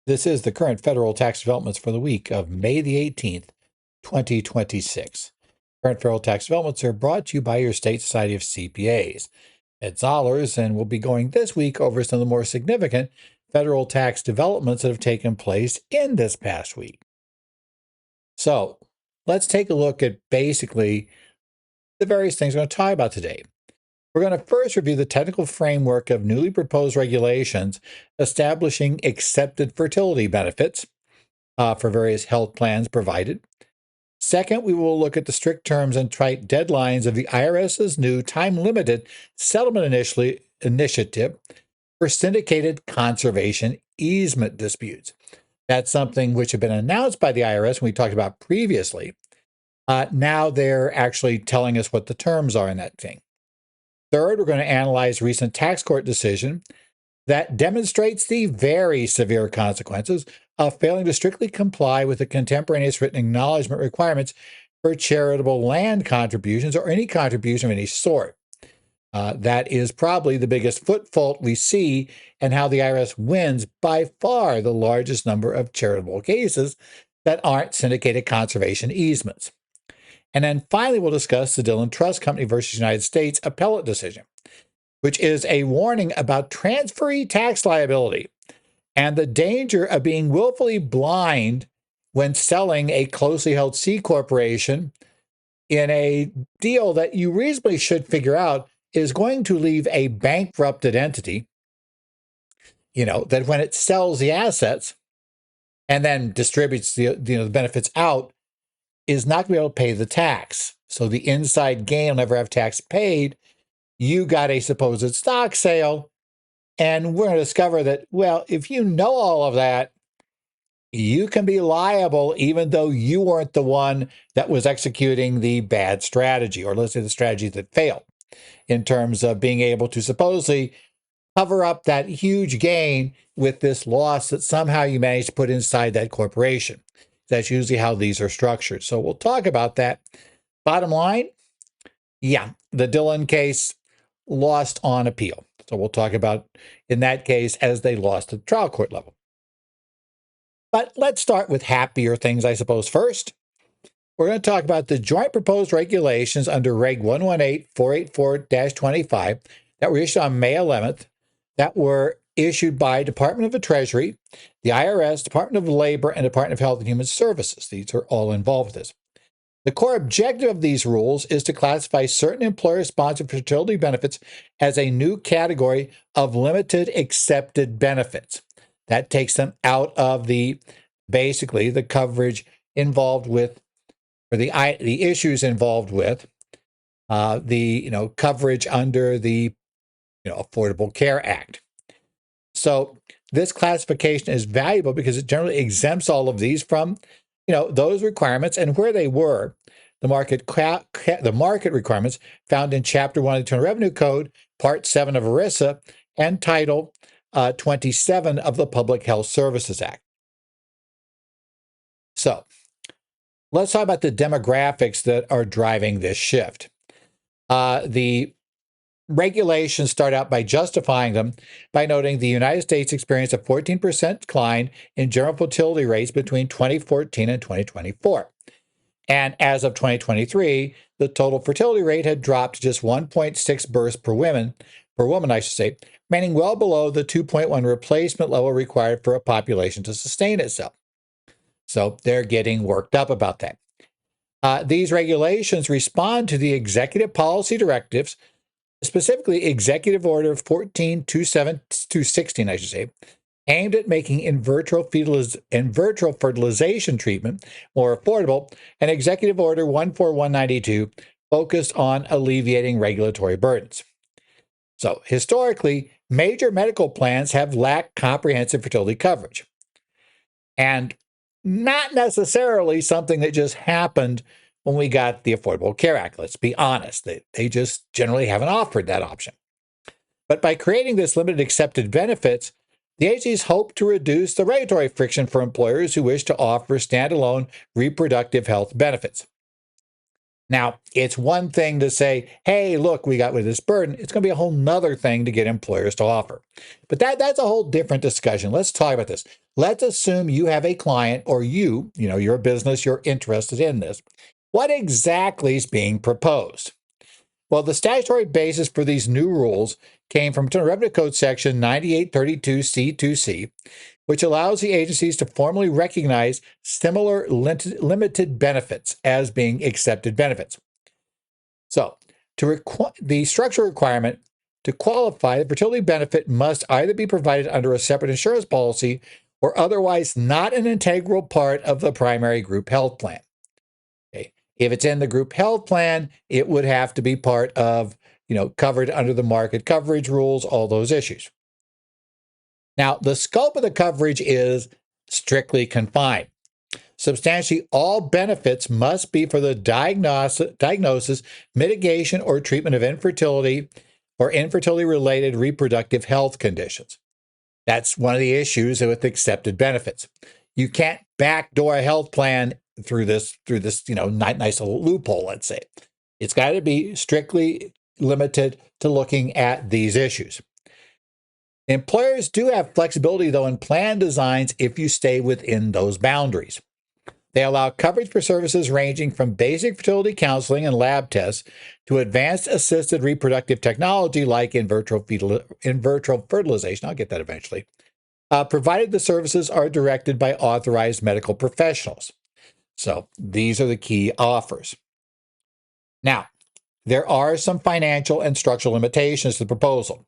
This is the current federal tax developments for the week of May the 18th, 2026. Current federal tax developments are brought to you by your state society of CPAs at Zollars, and we'll be going this week over some of the more significant federal tax developments that have taken place in this past week. So let's take a look at basically the various things we're going to talk about today. We're going to first review the technical framework of newly proposed regulations establishing accepted fertility benefits for various health plans provided. Second, we will look at the strict terms and tight deadlines of the IRS's new time-limited settlement initiative for syndicated conservation easement disputes. That's something which had been announced by the IRS when we talked about previously. Now they're actually telling us what the terms are in that thing. Third, we're going to analyze a recent tax court decision that demonstrates the very severe consequences of failing to strictly comply with the contemporaneous written acknowledgment requirements for charitable land contributions or any contribution of any sort. That is probably the biggest foot fault we see, and how the IRS wins by far the largest number of charitable cases that aren't syndicated conservation easements. And then finally, we'll discuss the Dillon Trust Company versus United States appellate decision, which is a warning about transferee tax liability and the danger of being willfully blind when selling a closely held C corporation in a deal that you reasonably should figure out is going to leave a bankrupted entity, that when it sells the assets and then distributes the benefits out, is not going to be able to pay the tax. So the inside gain will never have tax paid. You got a supposed stock sale, and we're going to discover that, well, if you know all of that, you can be liable even though you weren't the one that was executing the bad strategy, or let's say the strategy that failed, in terms of being able to supposedly cover up that huge gain with this loss that somehow you managed to put inside that corporation. That's usually how these are structured. So we'll talk about that. Bottom line, the Dillon case lost on appeal. So we'll talk about, in that case, as they lost at the trial court level. But let's start with happier things, I suppose, first. We're going to talk about the joint proposed regulations under Reg 118-484-25 that were issued on May 11th, that were issued by Department of the Treasury, the IRS, Department of Labor, and Department of Health and Human Services. These are all involved in this. The core objective of these rules is to classify certain employer-sponsored fertility benefits as a new category of limited accepted benefits. That takes them out of basically the coverage involved with, or the issues involved with coverage under the Affordable Care Act. So this classification is valuable because it generally exempts all of these from, those requirements and where they were. The market requirements found in Chapter 1 of the Internal Revenue Code, Part 7 of ERISA, and Title 27 of the Public Health Services Act. So let's talk about the demographics that are driving this shift. The regulations start out by justifying them by noting the United States experienced a 14% decline in general fertility rates between 2014 and 2024. And as of 2023, the total fertility rate had dropped to just 1.6 births per woman, remaining well below the 2.1 replacement level required for a population to sustain itself. So they're getting worked up about that. These regulations respond to the executive policy directives, specifically Executive Order 14-216, aimed at making in vitro fertilization treatment more affordable, and Executive Order 14192, focused on alleviating regulatory burdens. So historically, major medical plans have lacked comprehensive fertility coverage. And not necessarily something that just happened when we got the Affordable Care Act. Let's be honest. They just generally haven't offered that option. But by creating this limited accepted benefits, the agencies hope to reduce the regulatory friction for employers who wish to offer standalone reproductive health benefits. Now, it's one thing to say, hey, look, we got rid of this burden. It's going to be a whole nother thing to get employers to offer. But that's a whole different discussion. Let's talk about this. Let's assume you have a client or you're a business, you're interested in this. What exactly is being proposed? Well, the statutory basis for these new rules came from Internal Revenue Code Section 9832C2C, which allows the agencies to formally recognize similar limited benefits as being accepted benefits. So, the structural requirement to qualify, the fertility benefit must either be provided under a separate insurance policy or otherwise not an integral part of the primary group health plan. Okay. If it's in the group health plan, it would have to be part of, covered under the market coverage rules, all those issues. Now, the scope of the coverage is strictly confined. Substantially all benefits must be for the diagnosis, mitigation, or treatment of infertility or infertility-related reproductive health conditions. That's one of the issues with accepted benefits. You can't backdoor a health plan through this, nice little loophole, let's say. It's got to be strictly limited to looking at these issues. Employers do have flexibility, though, in plan designs if you stay within those boundaries. They allow coverage for services ranging from basic fertility counseling and lab tests to advanced assisted reproductive technology like in vitro fertilization. I'll get that eventually. Provided the services are directed by authorized medical professionals. So these are the key offers. Now, there are some financial and structural limitations to the proposal.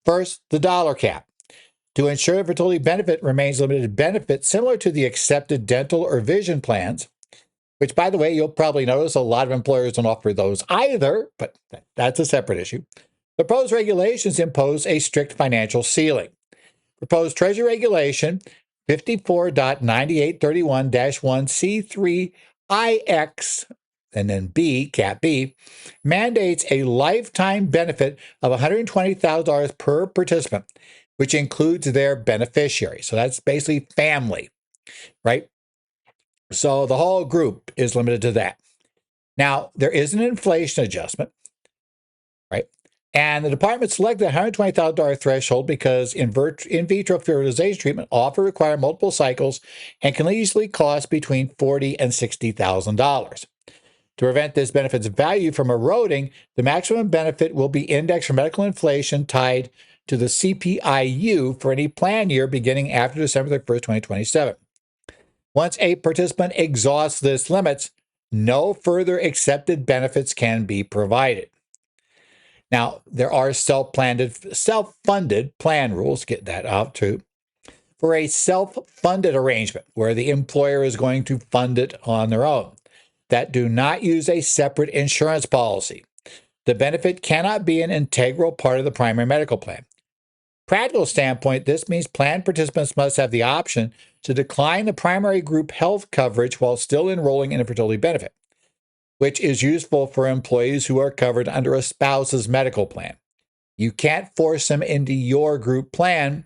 First, the dollar cap. To ensure the fertility benefit remains limited benefit similar to the accepted dental or vision plans, which, by the way, you'll probably notice a lot of employers don't offer those either, but that's a separate issue. The proposed regulations impose a strict financial ceiling. Proposed Treasury Regulation 54.9831-1C3IX, and then B, Cap B, mandates a lifetime benefit of $120,000 per participant, which includes their beneficiary. So that's basically family, right? So the whole group is limited to that. Now, there is an inflation adjustment, right? And the department selected the $120,000 threshold because in vitro fertilization treatment often require multiple cycles and can easily cost between $40,000 and $60,000. To prevent this benefit's value from eroding, the maximum benefit will be indexed for medical inflation tied to the CPIU for any plan year beginning after December 31st, 2027. Once a participant exhausts this limits, no further accepted benefits can be provided. Now, there are self-funded plan rules, get that out too, for a self-funded arrangement where the employer is going to fund it on their own, that do not use a separate insurance policy. The benefit cannot be an integral part of the primary medical plan. Practical standpoint, this means plan participants must have the option to decline the primary group health coverage while still enrolling in a fertility benefit, which is useful for employees who are covered under a spouse's medical plan. You can't force them into your group plan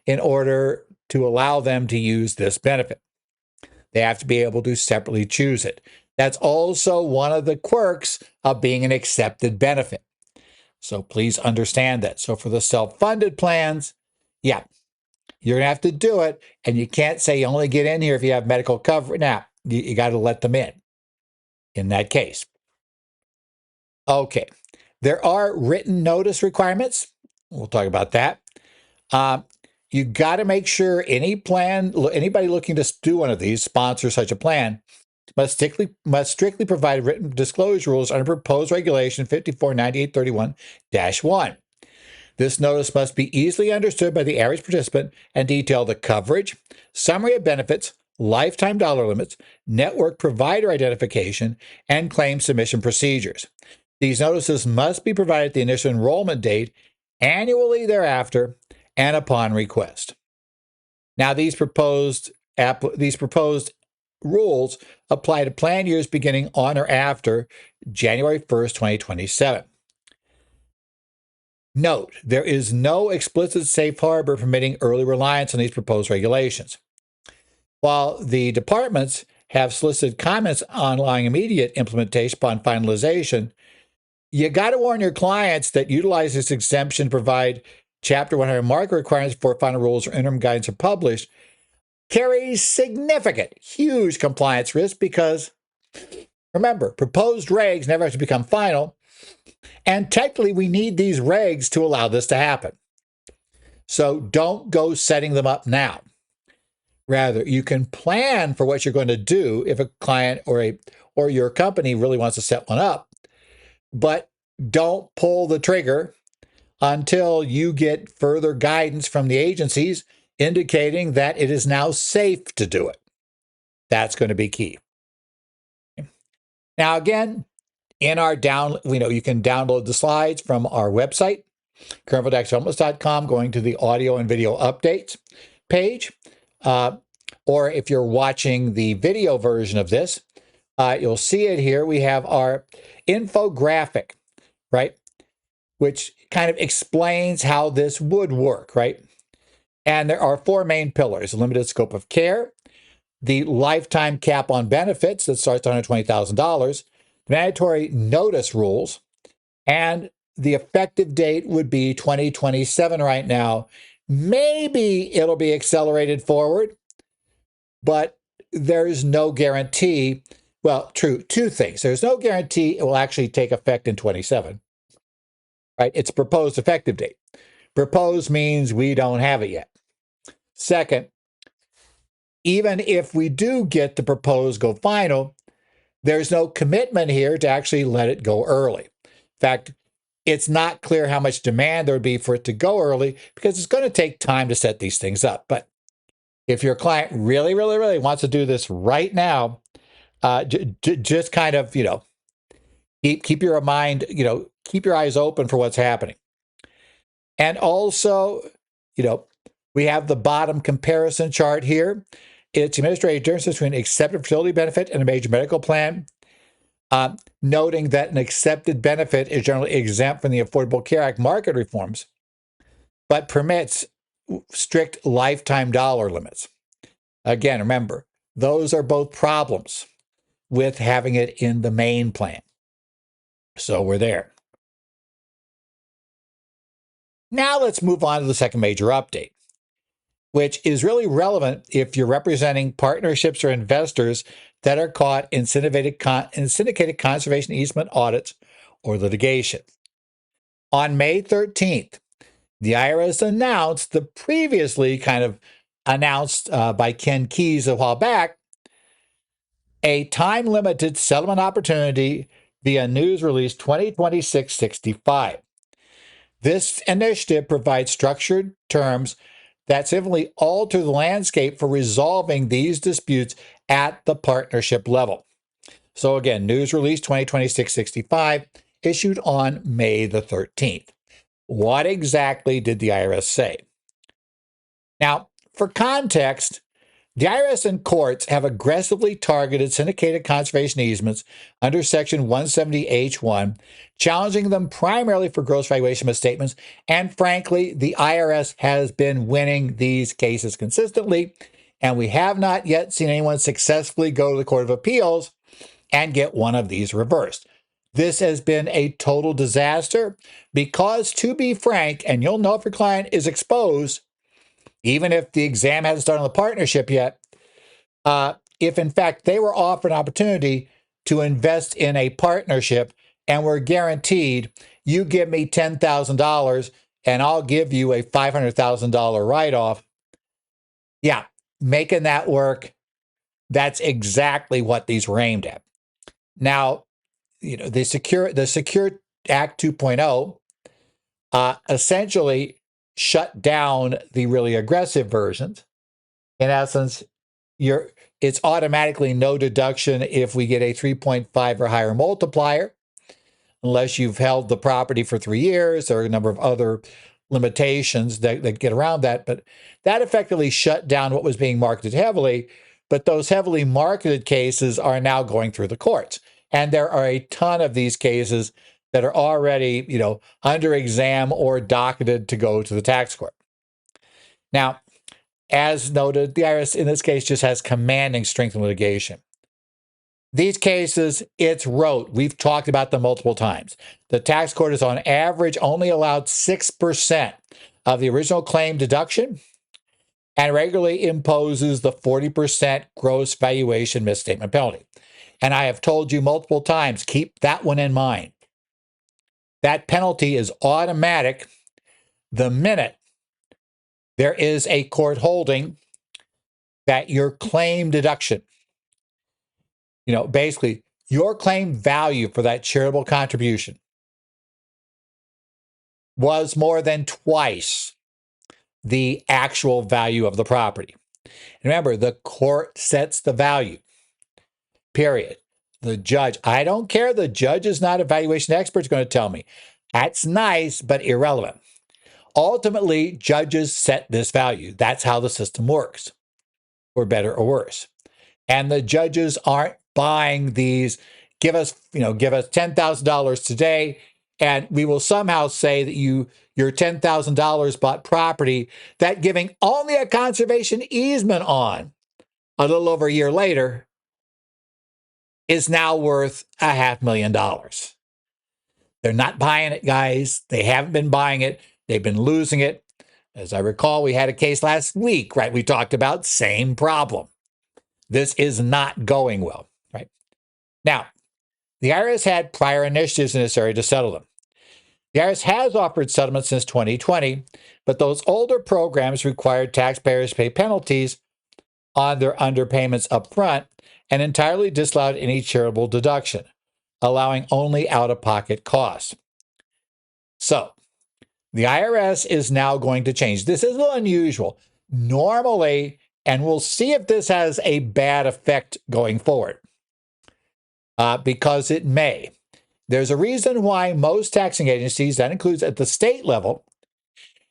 in order to allow them to use this benefit. They have to be able to separately choose it. That's also one of the quirks of being an accepted benefit. So please understand that. So for the self-funded plans, yeah, you're going to have to do it. And you can't say you only get in here if you have medical coverage. Now, you got to let them in that case. Okay. There are written notice requirements. We'll talk about that. You got to make sure anybody looking to do one of these, sponsor such a plan, must strictly provide written disclosure rules under proposed regulation 549831-1. This notice must be easily understood by the average participant and detail the coverage, summary of benefits, lifetime dollar limits, network provider identification, and claim submission procedures. These notices must be provided at the initial enrollment date, annually thereafter, and upon request. Now, these proposed rules apply to plan years beginning on or after January 1st, 2027. Note, there is no explicit safe harbor permitting early reliance on these proposed regulations. While the departments have solicited comments on allowing immediate implementation upon finalization, you got to warn your clients that utilize this exemption to provide Chapter 100 market requirements before final rules or interim guidance are published carries significant, huge compliance risk because, remember, proposed regs never have to become final, and technically we need these regs to allow this to happen. So don't go setting them up now. Rather, you can plan for what you're going to do if a client or your company really wants to set one up, but don't pull the trigger until you get further guidance from the agencies indicating that it is now safe to do it. That's going to be key. Now, again, in our you can download the slides from our website, currentfieldtaxdevelopments.com, going to the audio and video updates page. Or if you're watching the video version of this, you'll see it here. We have our infographic, right, which kind of explains how this would work, right? And there are 4 main pillars: limited scope of care, the lifetime cap on benefits that starts at $120,000, mandatory notice rules, and the effective date would be 2027 right now. Maybe it'll be accelerated forward, but there's no guarantee. Well, true, 2 things. There's no guarantee it will actually take effect in 27, right? It's a proposed effective date. Proposed means we don't have it yet. Second, even if we do get the proposed go final, there's no commitment here to actually let it go early. In fact, it's not clear how much demand there would be for it to go early because it's going to take time to set these things up. But if your client really, really, really wants to do this right now, just kind of, keep your mind, keep your eyes open for what's happening. And also, we have the bottom comparison chart here. It's administrative differences between accepted fertility benefit and a major medical plan, noting that an accepted benefit is generally exempt from the Affordable Care Act market reforms, but permits strict lifetime dollar limits. Again, remember, those are both problems with having it in the main plan. So we're there. Now let's move on to the second major update, which is really relevant if you're representing partnerships or investors that are caught in syndicated conservation easement audits or litigation. On May 13th, the IRS announced the previously kind of announced by Ken Keyes a while back, a time-limited settlement opportunity via News Release 2026-65. This initiative provides structured terms that simply alter the landscape for resolving these disputes at the partnership level. So again, News Release 2026-65, issued on May the 13th. What exactly did the IRS say? Now, for context, the IRS and courts have aggressively targeted syndicated conservation easements under Section 170H1, challenging them primarily for gross valuation misstatements. And frankly, the IRS has been winning these cases consistently, and we have not yet seen anyone successfully go to the Court of Appeals and get one of these reversed. This has been a total disaster because, to be frank, and you'll know if your client is exposed, even if the exam hasn't started on the partnership yet, if in fact they were offered an opportunity to invest in a partnership and were guaranteed, you give me $10,000 and I'll give you a $500,000 write-off. Yeah, making that work, that's exactly what these were aimed at. Now, the Secure Act 2.0 essentially shut down the really aggressive versions. In essence, it's automatically no deduction if we get a 3.5 or higher multiplier, unless you've held the property for 3 years. There are a number of other limitations that get around that, but that effectively shut down what was being marketed heavily. But those heavily marketed cases are now going through the courts. And there are a ton of these cases that are already, under exam or docketed to go to the tax court. Now, as noted, the IRS in this case just has commanding strength in litigation. These cases, it's rote. We've talked about them multiple times. The tax court is on average only allowed 6% of the original claim deduction and regularly imposes the 40% gross valuation misstatement penalty. And I have told you multiple times, keep that one in mind. That penalty is automatic the minute there is a court holding that your claim deduction, basically your claim value for that charitable contribution was more than twice the actual value of the property. Remember, the court sets the value, period. The judge, I don't care. The judge is not a valuation expert, is going to tell me. That's nice, but irrelevant. Ultimately, judges set this value. That's how the system works, for better or worse. And the judges aren't buying these, give us $10,000 today, and we will somehow say that your $10,000 bought property that giving only a conservation easement on a little over a year later is now worth $500,000. They're not buying it, guys. They haven't been buying it. They've been losing it. As I recall, we had a case last week, right? We talked about same problem. This is not going well, right? Now, the IRS had prior initiatives in this area to settle them. The IRS has offered settlements since 2020, but those older programs required taxpayers pay penalties on their underpayments up front and entirely disallowed any charitable deduction, allowing only out-of-pocket costs. So, the IRS is now going to change. This is a little unusual. Normally, and we'll see if this has a bad effect going forward, because it may. There's a reason why most taxing agencies, that includes at the state level,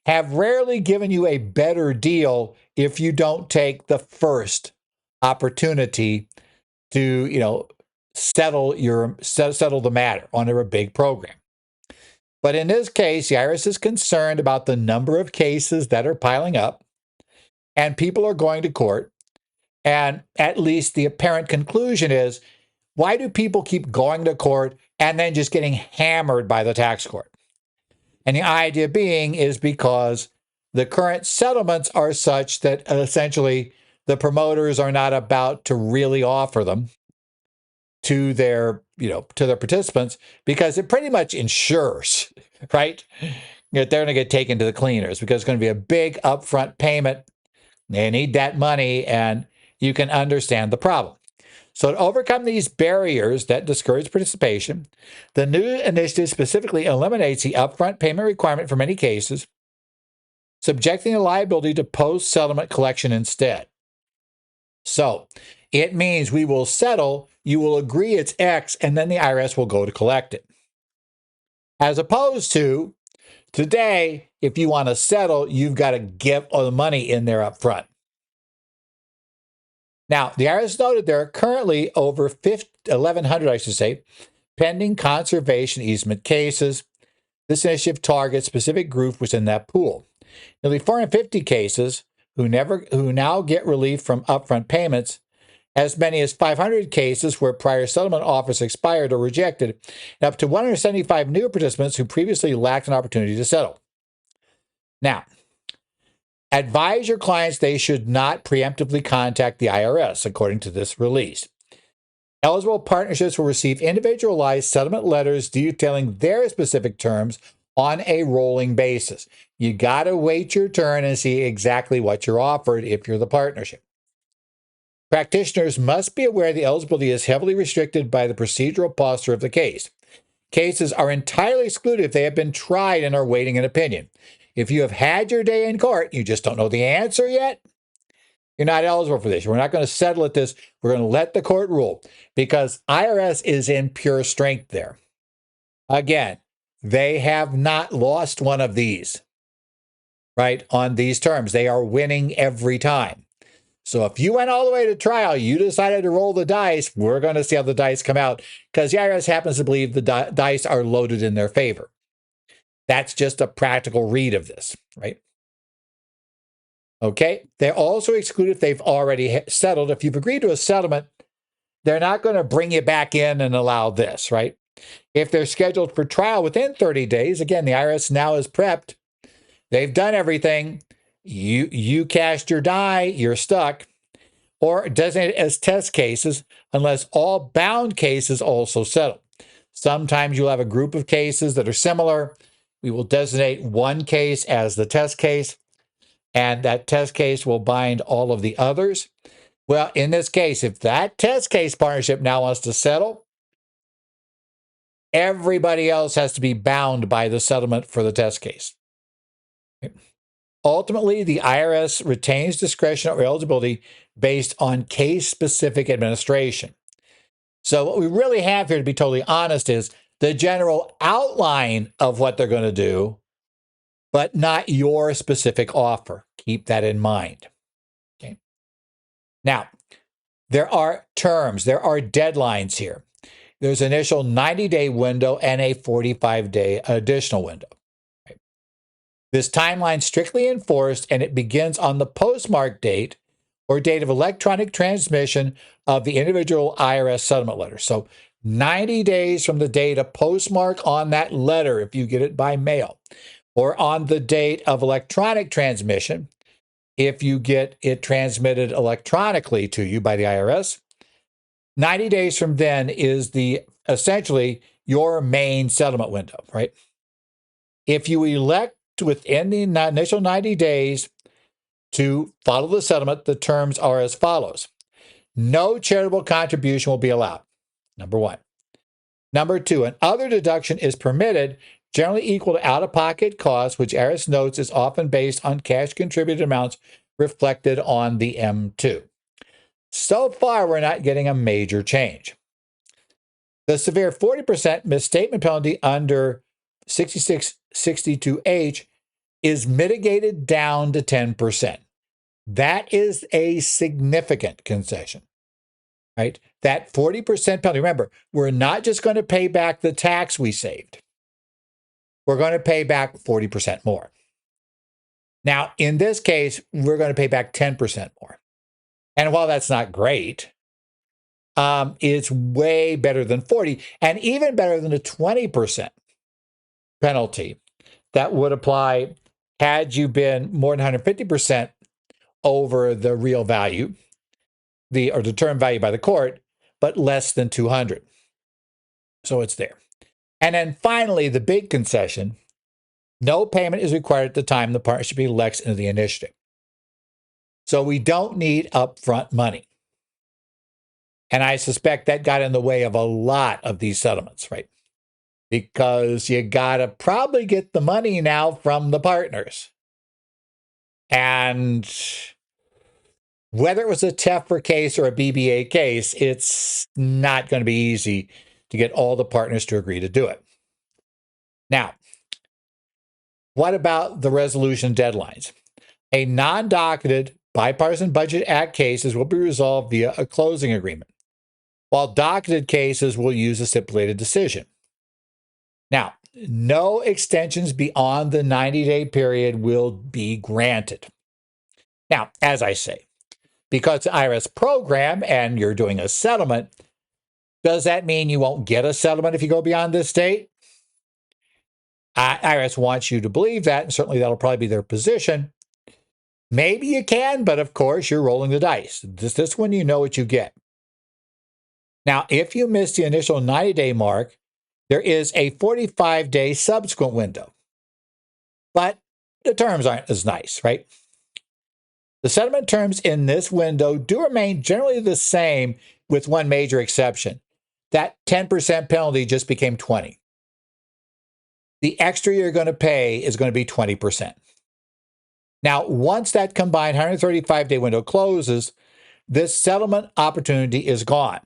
have rarely given you a better deal if you don't take the first opportunity to, settle the matter under a big program. But in this case, the IRS is concerned about the number of cases that are piling up, and people are going to court. And at least the apparent conclusion is, why do people keep going to court and then just getting hammered by the tax court? And the idea being is because the current settlements are such that essentially the promoters are not about to really offer them to their participants, because it pretty much ensures, right, that they're going to get taken to the cleaners, because it's going to be a big upfront payment. They need that money, and you can understand the problem. So to overcome these barriers that discourage participation, the new initiative specifically eliminates the upfront payment requirement for many cases, subjecting the liability to post-settlement collection instead. So it means we will settle, you will agree it's X, and then the IRS will go to collect it. As opposed to today, if you want to settle, you've got to give all the money in there up front. Now, the IRS noted there are currently over 1,100, pending conservation easement cases. This initiative targets specific groups within that pool. Nearly 450 cases who now get relief from upfront payments, as many as 500 cases where prior settlement offers expired or rejected, and up to 175 new participants who previously lacked an opportunity to settle. Now, advise your clients they should not preemptively contact the IRS, according to this release. Eligible partnerships will receive individualized settlement letters detailing their specific terms on a rolling basis. You got to wait your turn and see exactly what you're offered if you're the partnership. Practitioners must be aware the eligibility is heavily restricted by the procedural posture of the case. Cases are entirely excluded if they have been tried and are waiting an opinion. If you have had your day in court, you just don't know the answer yet, you're not eligible for this. We're not going to settle at this. We're going to let the court rule, because IRS is in pure strength there. Again, they have not lost one of these, right, on these terms. They are winning every time. So if you went all the way to trial, you decided to roll the dice, we're going to see how the dice come out, because the IRS happens to believe the dice are loaded in their favor. That's just a practical read of this, right? Okay. They're also excluded if they've already settled. If you've agreed to a settlement, they're not going to bring you back in and allow this, right? If they're scheduled for trial within 30 days, again, the IRS now is prepped. They've done everything. You cast your die, you're stuck. Or designate as test cases unless all bound cases also settle. Sometimes you'll have a group of cases that are similar. We will designate one case as the test case, and that test case will bind all of the others. Well, in this case, if that test case partnership now wants to settle, everybody else has to be bound by the settlement for the test case. Ultimately, the IRS retains discretion or eligibility based on case-specific administration. So what we really have here, to be totally honest, is the general outline of what they're going to do, but not your specific offer. Keep that in mind. Okay. Now, there are terms, there are deadlines here. There's an initial 90-day window and a 45-day additional window. Right. This timeline is strictly enforced, and it begins on the postmark date or date of electronic transmission of the individual IRS settlement letter. So 90 days from the date of postmark on that letter, if you get it by mail, or on the date of electronic transmission, if you get it transmitted electronically to you by the IRS. 90 days from then is essentially your main settlement window, right? If you elect within the initial 90 days to follow the settlement, the terms are as follows. No charitable contribution will be allowed, number one. Number two, an other deduction is permitted, generally equal to out-of-pocket costs, which IRS notes is often based on cash contributed amounts reflected on the M2. So far, we're not getting a major change. The severe 40% misstatement penalty under 6662H is mitigated down to 10%. That is a significant concession, right? That 40% penalty. Remember, we're not just going to pay back the tax we saved. We're going to pay back 40% more. Now, in this case, we're going to pay back 10% more. And while that's not great, it's way better than 40 and even better than the 20% penalty that would apply had you been more than 150% over the real value, or determined value by the court, but less than 200. So it's there. And then finally, the big concession, no payment is required at the time the partnership elects into the initiative. So we don't need upfront money. And I suspect that got in the way of a lot of these settlements, right? Because you got to probably get the money now from the partners. And whether it was a TEFRA case or a BBA case, it's not going to be easy to get all the partners to agree to do it. Now, what about the resolution deadlines? A non-docketed Bipartisan Budget Act cases will be resolved via a closing agreement, while docketed cases will use a stipulated decision. Now, no extensions beyond the 90-day period will be granted. Now, as I say, because it's an IRS program and you're doing a settlement, does that mean you won't get a settlement if you go beyond this date? IRS wants you to believe that, and certainly that'll probably be their position. Maybe you can, but of course, you're rolling the dice. This one, you know what you get. Now, if you miss the initial 90-day mark, there is a 45-day subsequent window. But the terms aren't as nice, right? The settlement terms in this window do remain generally the same, with one major exception. That 10% penalty just became 20. The extra you're going to pay is going to be 20%. Now, once that combined 135-day window closes, this settlement opportunity is gone,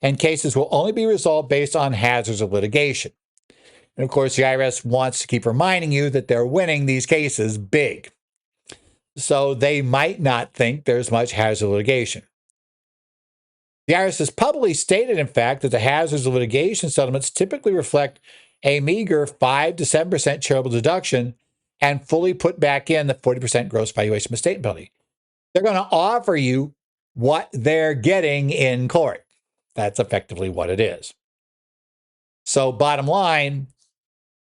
and cases will only be resolved based on hazards of litigation. And of course, the IRS wants to keep reminding you that they're winning these cases big. So they might not think there's much hazard of litigation. The IRS has publicly stated, in fact, that the hazards of litigation settlements typically reflect a meager 5 to 7% charitable deduction and fully put back in the 40% gross valuation misstatement penalty. They're going to offer you what they're getting in court. That's effectively what it is. So bottom line,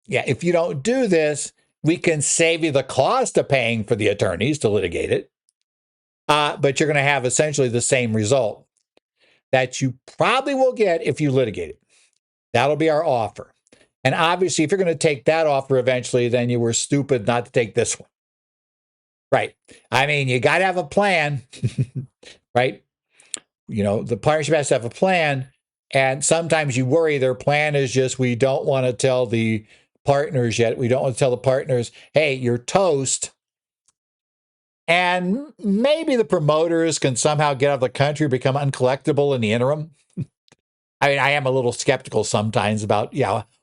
yeah, if you don't do this, we can save you the cost of paying for the attorneys to litigate it. But you're going to have essentially the same result that you probably will get if you litigate it. That'll be our offer. And obviously, if you're going to take that offer eventually, then you were stupid not to take this one. Right. I mean, you got to have a plan, right? You know, the partnership has to have a plan. And sometimes you worry their plan is just, we don't want to tell the partners yet. We don't want to tell the partners, hey, you're toast. And maybe the promoters can somehow get out of the country, become uncollectible in the interim. I mean, I am a little skeptical sometimes about,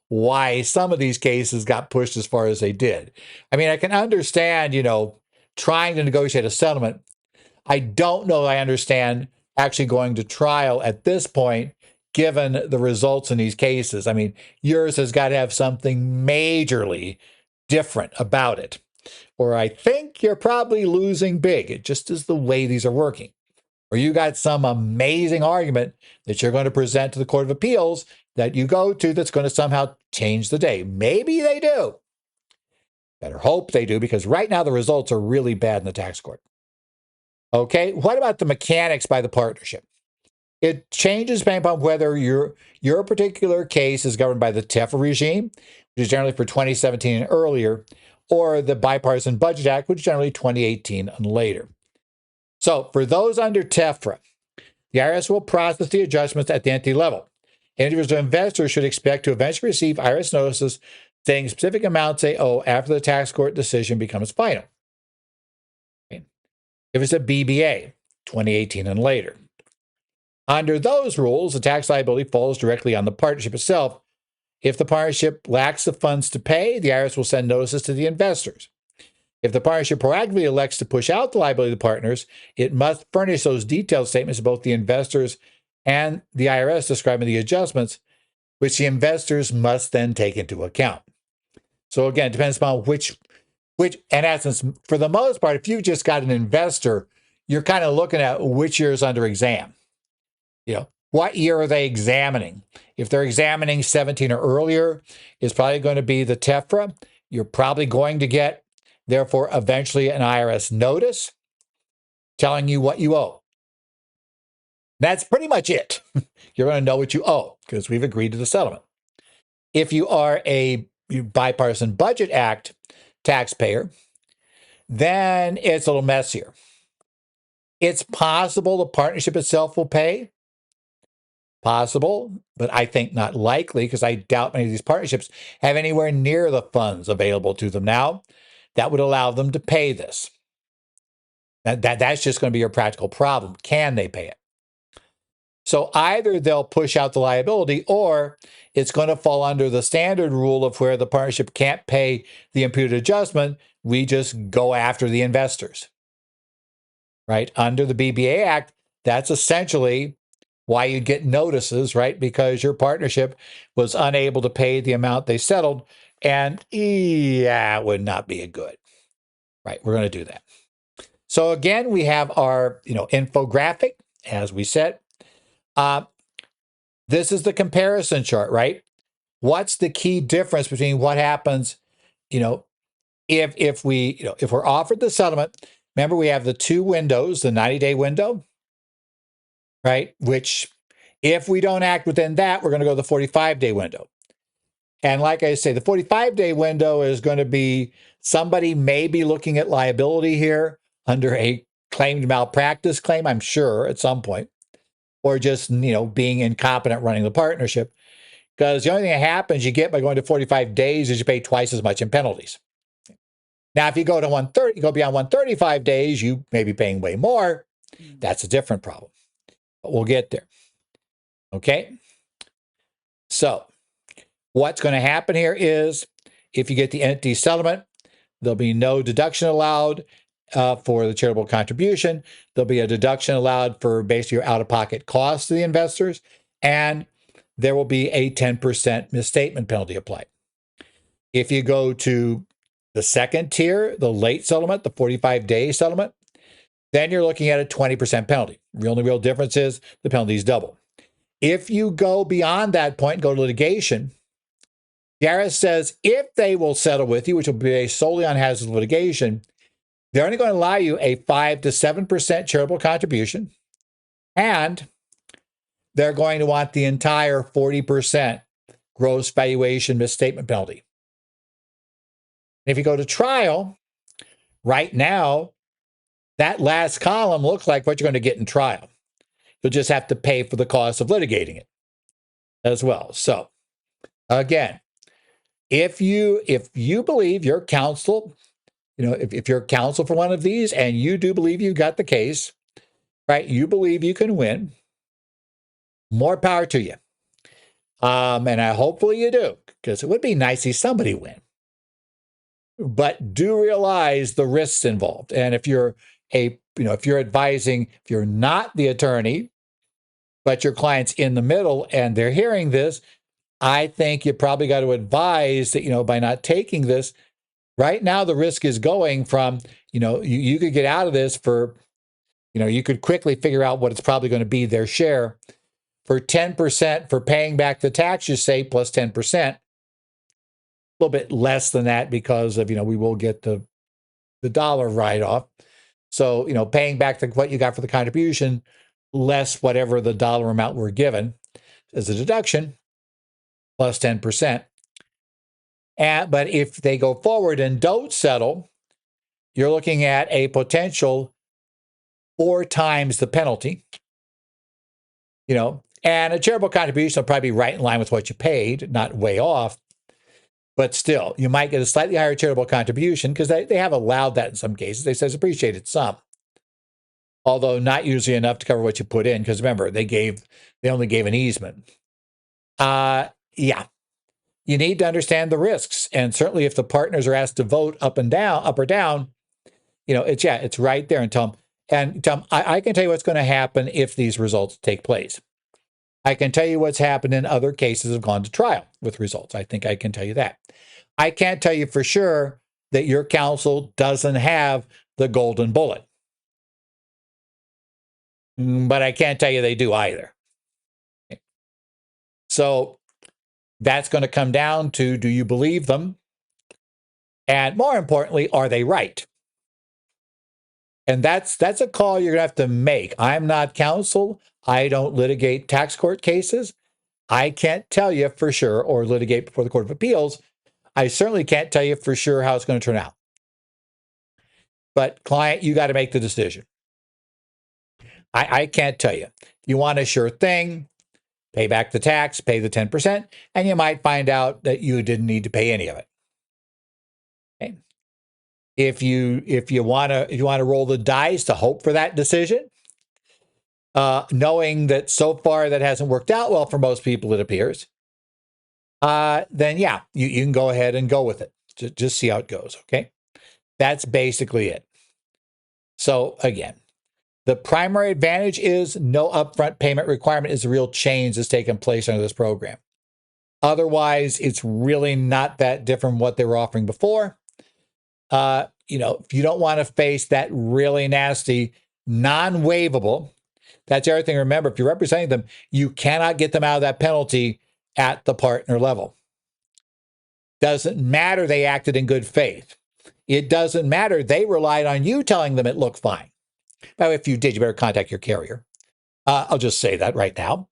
why some of these cases got pushed as far as they did. I mean, I can understand, trying to negotiate a settlement. I don't know I understand actually going to trial at this point, given the results in these cases. I mean, yours has got to have something majorly different about it. Or I think you're probably losing big. It just is the way these are working. Or you got some amazing argument that you're going to present to the Court of Appeals that you go to that's going to somehow change the day. Maybe they do. Better hope they do, because right now the results are really bad in the tax court. Okay, what about the mechanics by the partnership? It changes depending upon whether your particular case is governed by the TEFRA regime, which is generally for 2017 and earlier, or the Bipartisan Budget Act, which is generally 2018 and later. So for those under TEFRA, the IRS will process the adjustments at the entity level. Individual investors should expect to eventually receive IRS notices saying specific amounts they owe after the tax court decision becomes final. Okay. If it's a BBA, 2018 and later. Under those rules, the tax liability falls directly on the partnership itself. If the partnership lacks the funds to pay, the IRS will send notices to the investors. If the partnership proactively elects to push out the liability of the partners, it must furnish those detailed statements to both the investors and the IRS describing the adjustments, which the investors must then take into account. So again, it depends upon which, in essence, for the most part, if you've just got an investor, you're kind of looking at which year is under exam. What year are they examining? If they're examining 17 or earlier, it's probably going to be the TEFRA. You're probably going to get, therefore, eventually an IRS notice telling you what you owe. That's pretty much it. You're going to know what you owe because we've agreed to the settlement. If you are a Bipartisan Budget Act taxpayer, then it's a little messier. It's possible the partnership itself will pay. Possible, but I think not likely, because I doubt many of these partnerships have anywhere near the funds available to them now that would allow them to pay this. That's just going to be your practical problem. Can they pay it? So either they'll push out the liability, or it's going to fall under the standard rule of where the partnership can't pay the imputed adjustment. We just go after the investors. Right? Under the BBA Act, that's essentially why you'd get notices, right? Because your partnership was unable to pay the amount they settled. And it would not be a good. Right, we're going to do that. So again, we have our infographic, as we said. This is the comparison chart, right? What's the key difference between what happens, if we're offered the settlement? Remember, we have the two windows, the 90-day window, right? Which, if we don't act within that, we're going to go to the 45-day window. And like I say, the 45-day window is going to be somebody may be looking at liability here under a claimed malpractice claim, I'm sure, at some point, or just, being incompetent running the partnership. Because the only thing that happens you get by going to 45 days is you pay twice as much in penalties. Now, if you go to 130, go beyond 135 days, you may be paying way more. That's a different problem. But we'll get there. Okay? So, what's going to happen here is, if you get the entity settlement, there'll be no deduction allowed for the charitable contribution. There'll be a deduction allowed for basically your out-of-pocket costs to the investors, and there will be a 10% misstatement penalty applied. If you go to the second tier, the late settlement, the 45-day settlement, then you're looking at a 20% penalty. The only real difference is the penalty is double. If you go beyond that point and go to litigation, the IRS says if they will settle with you, which will be based solely on hazardous litigation, they're only going to allow you a 5 to 7% charitable contribution, and they're going to want the entire 40% gross valuation misstatement penalty. If you go to trial, right now, that last column looks like what you're going to get in trial. You'll just have to pay for the cost of litigating it as well. So, again, if you believe your counsel, if you're counsel for one of these and you do believe you got the case, right, you believe you can win, more power to you. And hopefully you do, because it would be nice to see somebody win. But do realize the risks involved. And if you're if you're advising, if you're not the attorney, but your client's in the middle and they're hearing this, I think you probably got to advise that, by not taking this, right now the risk is going from, you could get out of this for, you could quickly figure out what it's probably going to be their share for 10% for paying back the tax, you say, plus 10%. A little bit less than that because of, we will get the dollar write-off. So, paying back what you got for the contribution, less whatever the dollar amount we're given as a deduction, plus 10%. But if they go forward and don't settle, you're looking at a potential 4 times the penalty, and a charitable contribution will probably be right in line with what you paid, not way off. But still, you might get a slightly higher charitable contribution because they have allowed that in some cases. They say it's appreciated some, although not usually enough to cover what you put in. Because remember, they only gave an easement. Yeah, you need to understand the risks, and certainly if the partners are asked to vote up or down, it's right there. And tell them, I can tell you what's going to happen if these results take place. I can tell you what's happened in other cases that have gone to trial with results. I think I can tell you that. I can't tell you for sure that your counsel doesn't have the golden bullet. But I can't tell you they do either. So that's going to come down to, do you believe them? And more importantly, are they right? And that's a call you're going to have to make. I'm not counsel. I don't litigate tax court cases. I can't tell you for sure, or litigate before the Court of Appeals. I certainly can't tell you for sure how it's going to turn out. But client, you got to make the decision. I can't tell you. You want a sure thing, pay back the tax, pay the 10%, and you might find out that you didn't need to pay any of it. Okay. If you want to roll the dice to hope for that decision, knowing that so far that hasn't worked out well for most people, it appears, then yeah, you can go ahead and go with it. Just see how it goes, okay? That's basically it. So again, the primary advantage is no upfront payment requirement is a real change that's taken place under this program. Otherwise, it's really not that different from what they were offering before. If you don't want to face that really nasty non-waivable, that's the other thing. Remember, if you're representing them, you cannot get them out of that penalty at the partner level. Doesn't matter they acted in good faith. It doesn't matter they relied on you telling them it looked fine. Now, if you did, you better contact your carrier. I'll just say that right now.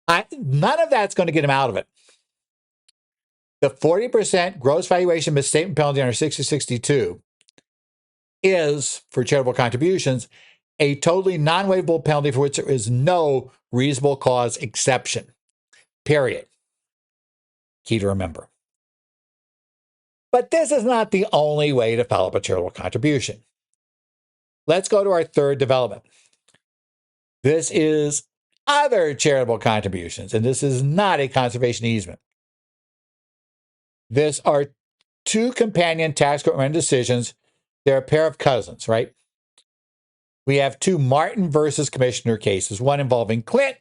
None of that's going to get them out of it. The 40% gross valuation misstatement penalty under 6062 is, for charitable contributions, a totally non-waivable penalty for which there is no reasonable cause exception. Period. Key to remember. But this is not the only way to file up a charitable contribution. Let's go to our third development. This is other charitable contributions, and this is not a conservation easement. This are 2 companion tax court recommended decisions. They're a pair of cousins, right? We have 2 Martin versus Commissioner cases, one involving Clint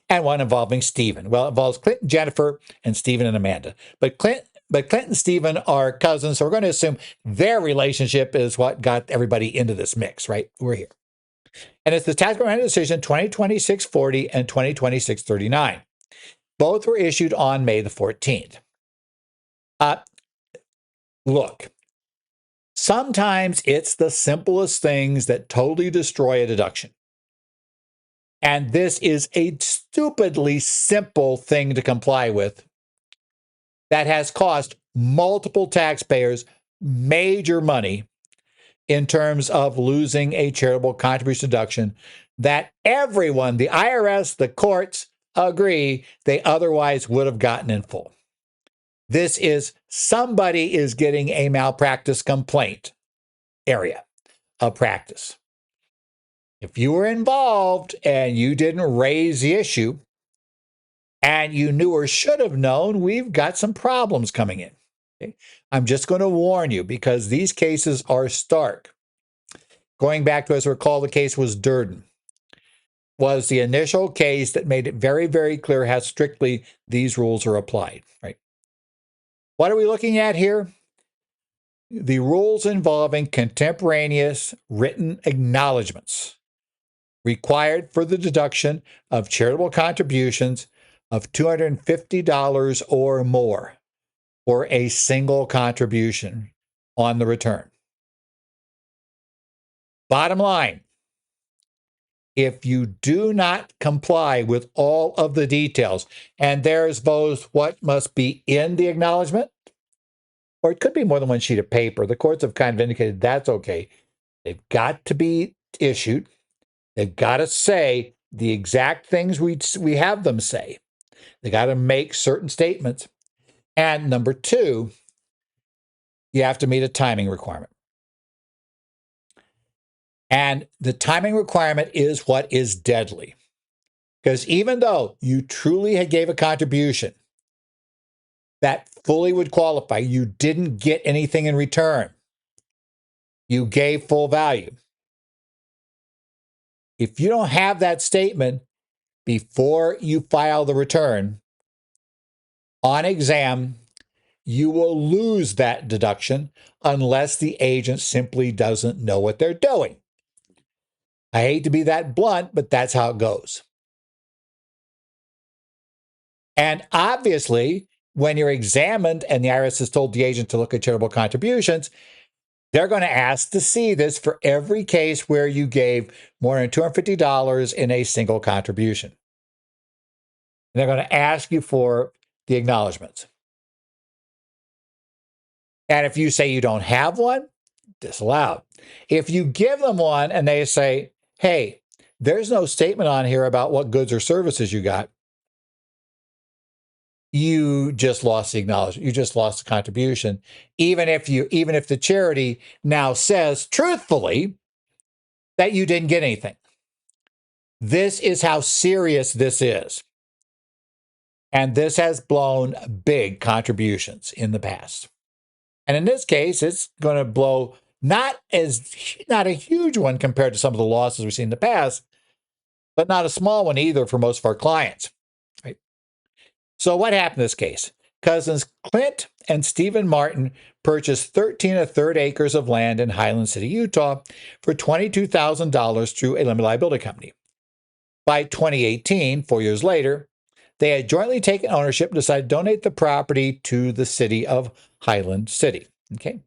and one involving Stephen. Well, it involves Clint and Jennifer and Stephen and Amanda. But Clint and Stephen are cousins, so we're going to assume their relationship is what got everybody into this mix, right? We're here. And it's the Tax Court decision 2026-40 and 2026-39. Both were issued on May the 14th. Look, sometimes it's the simplest things that totally destroy a deduction. And this is a stupidly simple thing to comply with that has cost multiple taxpayers major money in terms of losing a charitable contribution deduction that everyone, the IRS, the courts, agree they otherwise would have gotten in full. This is somebody is getting a malpractice complaint area of practice. If you were involved and you didn't raise the issue and you knew or should have known, we've got some problems coming in. Okay? I'm just going to warn you because these cases are stark. Going back to, as I recall, the case was Durden, was the initial case that made it very, very clear how strictly these rules are applied. Right? What are we looking at here? The rules involving contemporaneous written acknowledgments required for the deduction of charitable contributions of $250 or more for a single contribution on the return. Bottom line, if you do not comply with all of the details, and there's both what must be in the acknowledgement, or it could be more than one sheet of paper. The courts have kind of indicated that's okay. They've got to be issued. They've got to say the exact things we have them say. They got to make certain statements. And number two, you have to meet a timing requirement. And the timing requirement is what is deadly. Because even though you truly gave a contribution that fully would qualify, you didn't get anything in return. You gave full value. If you don't have that statement before you file the return, on exam, you will lose that deduction unless the agent simply doesn't know what they're doing. I hate to be that blunt, but that's how it goes. And obviously, when you're examined and the IRS has told the agent to look at charitable contributions, they're going to ask to see this for every case where you gave more than $250 in a single contribution. And they're going to ask you for the acknowledgments. And if you say you don't have one, disallowed. If you give them one and they say, hey, there's no statement on here about what goods or services you got, you just lost the acknowledgement. You just lost the contribution. Even if the charity now says truthfully that you didn't get anything. This is how serious this is. And this has blown big contributions in the past. And in this case, it's going to blow not a huge one compared to some of the losses we've seen in the past, but not a small one either for most of our clients. Right? So what happened in this case? Cousins Clint and Stephen Martin purchased 13 1/3 acres of land in Highland City, Utah for $22,000 through a limited liability company. By 2018, 4 years later, they had jointly taken ownership and decided to donate the property to the city of Highland City. Okay.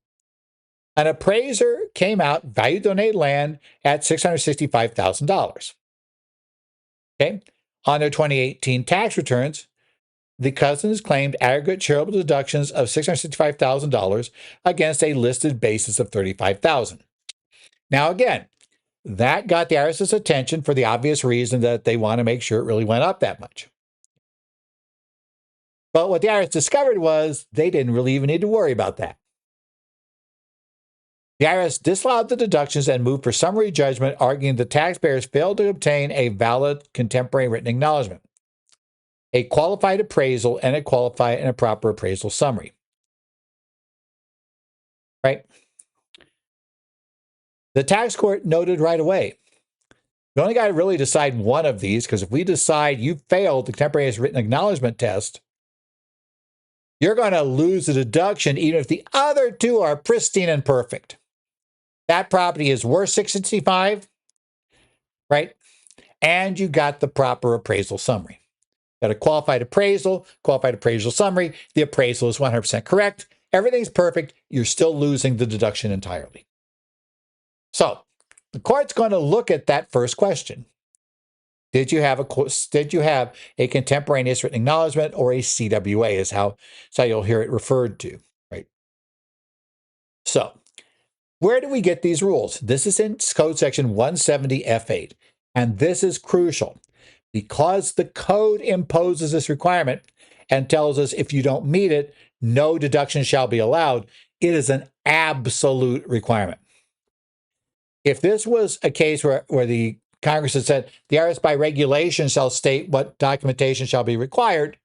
An appraiser came out, valued donated land at $665,000. Okay. On their 2018 tax returns, the Cousins claimed aggregate charitable deductions of $665,000 against a listed basis of $35,000. Now, again, that got the IRS's attention for the obvious reason that they want to make sure it really went up that much. But what the IRS discovered was they didn't really even need to worry about that. The IRS disallowed the deductions and moved for summary judgment, arguing the taxpayers failed to obtain a valid contemporary written acknowledgement, a qualified appraisal, and a proper appraisal summary. Right? The tax court noted right away, we only got to really decide one of these, because if we decide you failed the contemporaneous written acknowledgement test, you're going to lose the deduction even if the other two are pristine and perfect. That property is worth $665. right? And you got the proper appraisal summary. Got a qualified appraisal summary. The appraisal is 100% correct. Everything's perfect. You're still losing the deduction entirely. So the court's going to look at that first question. Did you have a contemporaneous written acknowledgement, or a CWA is how you'll hear it referred to, right? So where do we get these rules? This is in Code Section 170F8, and this is crucial because the code imposes this requirement and tells us if you don't meet it, no deduction shall be allowed. It is an absolute requirement. If this was a case where the Congress had said the IRS by regulation shall state what documentation shall be required,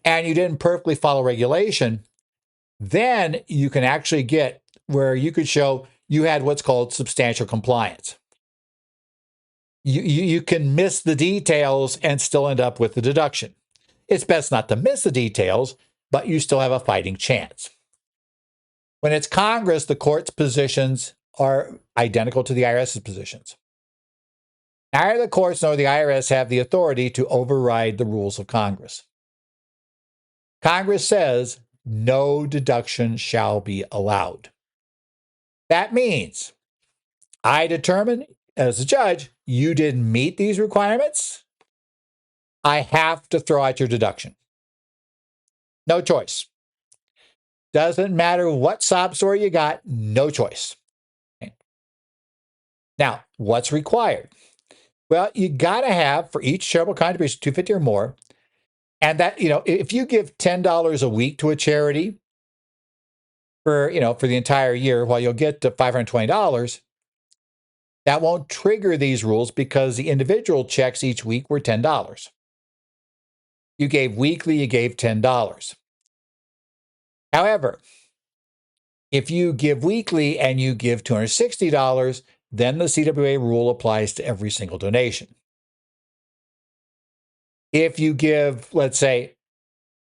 and you didn't perfectly follow regulation, then you can actually get where you could show you had what's called substantial compliance. You can miss the details and still end up with the deduction. It's best not to miss the details, but you still have a fighting chance. When it's Congress, the court's positions are identical to the IRS's positions. Neither the courts nor the IRS have the authority to override the rules of Congress. Congress says no deduction shall be allowed. That means I determine as a judge, you didn't meet these requirements. I have to throw out your deduction. No choice. Doesn't matter what sob story you got, no choice. Okay. Now, what's required? Well, you got to have for each charitable contribution, $250 or more. And that, if you give $10 a week to a charity for the entire year, well, you'll get to $520. That won't trigger these rules because the individual checks each week were $10. You gave weekly, you gave $10. However, if you give weekly and you give $260, then the CWA rule applies to every single donation. If you give, let's say,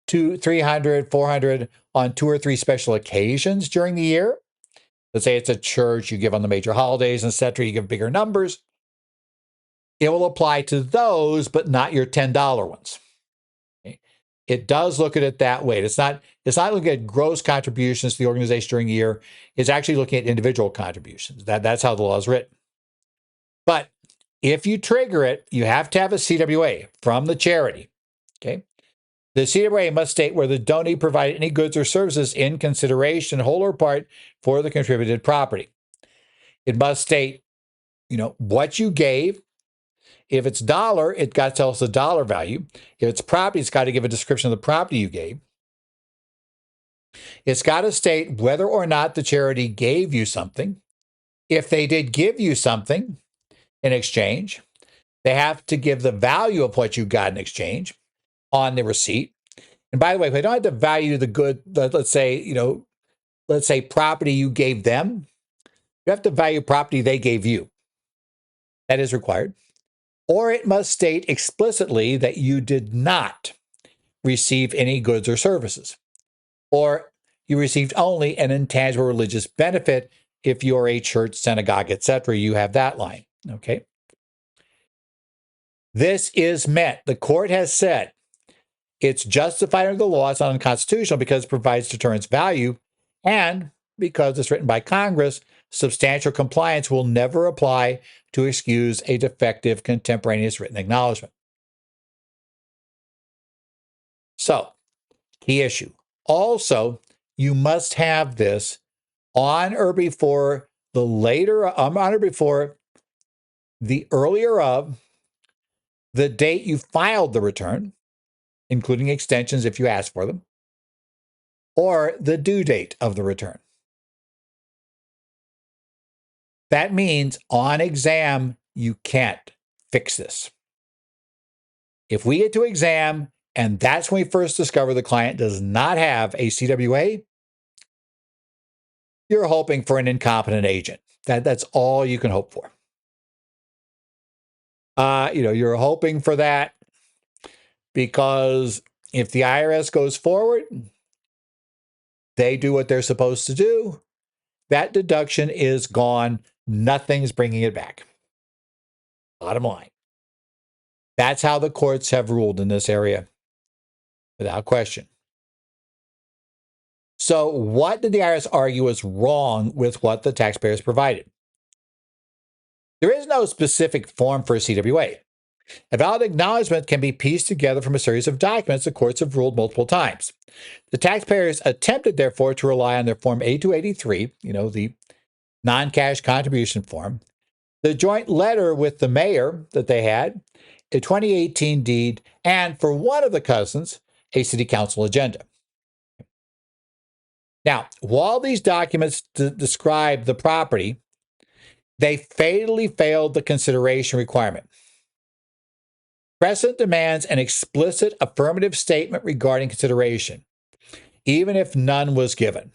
$200, $300, $400 on 2 or 3 special occasions during the year, let's say it's a church, you give on the major holidays, etc., you give bigger numbers, it will apply to those, but not your $10 ones. Okay? It does look at it that way. It's not looking at gross contributions to the organization during the year. It's actually looking at individual contributions. That's how the law is written. But if you trigger it, you have to have a CWA from the charity. Okay. The CWA must state where the donee provided any goods or services in consideration, whole or part, for the contributed property. It must state, what you gave. If it's dollar, it got to tell us the dollar value. If it's property, it's got to give a description of the property you gave. It's got to state whether or not the charity gave you something. If they did give you something in exchange, they have to give the value of what you got in exchange on the receipt. And by the way, if they don't have to value the good, let's say property you gave them, you have to value property they gave you. That is required. Or it must state explicitly that you did not receive any goods or services, or you received only an intangible religious benefit. If you're a church, synagogue, etc., you have that line. Okay. This is meant, the court has said, it's justified under the law, it's not unconstitutional because it provides deterrence value, and because it's written by Congress, substantial compliance will never apply to excuse a defective contemporaneous written acknowledgement. So, key issue. Also, you must have this on or before the earlier of the date you filed the return, including extensions if you ask for them, or the due date of the return. That means on exam, you can't fix this. If we get to exam, and that's when we first discover the client does not have a CWA, you're hoping for an incompetent agent. That's all you can hope for. You're hoping for that because if the IRS goes forward, they do what they're supposed to do, that deduction is gone. Nothing's bringing it back. Bottom line. That's how the courts have ruled in this area, without question. So what did the IRS argue was wrong with what the taxpayers provided? There is no specific form for a CWA. A valid acknowledgement can be pieced together from a series of documents the courts have ruled multiple times. The taxpayers attempted, therefore, to rely on their Form A283, the non-cash contribution form, the joint letter with the mayor that they had, a 2018 deed, and for one of the cousins, a city council agenda. Now, while these documents describe the property, they fatally failed the consideration requirement. Precedent demands an explicit affirmative statement regarding consideration, even if none was given.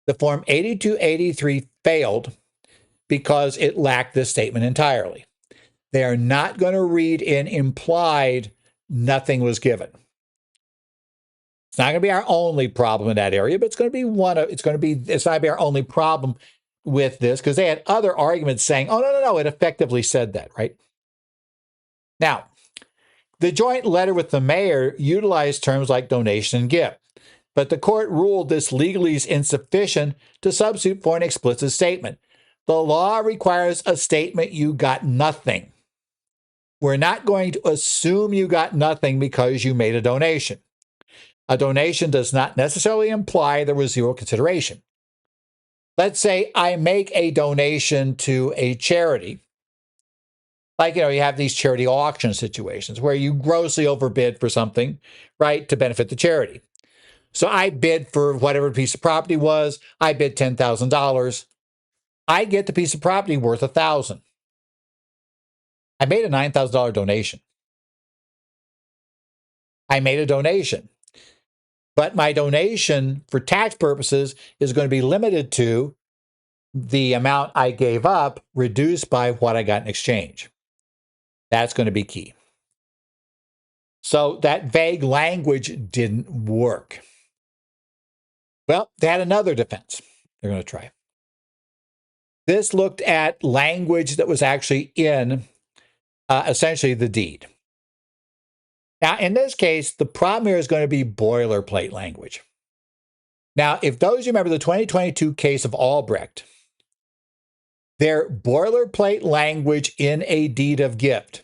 The Form 8283 failed because it lacked this statement entirely. They are not going to read in implied nothing was given. It's not going to be our only problem in that area, but it's going to be it's not going to be our only problem with this, because they had other arguments saying, oh, no, it effectively said that, right? Now, the joint letter with the mayor utilized terms like donation and gift, but the court ruled this legally is insufficient to substitute for an explicit statement. The law requires a statement you got nothing. We're not going to assume you got nothing because you made a donation. A donation does not necessarily imply there was zero consideration. Let's say I make a donation to a charity. Like, you have these charity auction situations where you grossly overbid for something, right, to benefit the charity. So I bid for whatever piece of property was. I bid $10,000. I get the piece of property worth $1,000. I made a $9,000 donation. I made a donation. But my donation for tax purposes is going to be limited to the amount I gave up reduced by what I got in exchange. That's going to be key. So that vague language didn't work. Well, they had another defense they're going to try. This looked at language that was actually in essentially the deed. Now, in this case, the problem here is going to be boilerplate language. Now, if those remember the 2022 case of Albrecht, their boilerplate language in a deed of gift.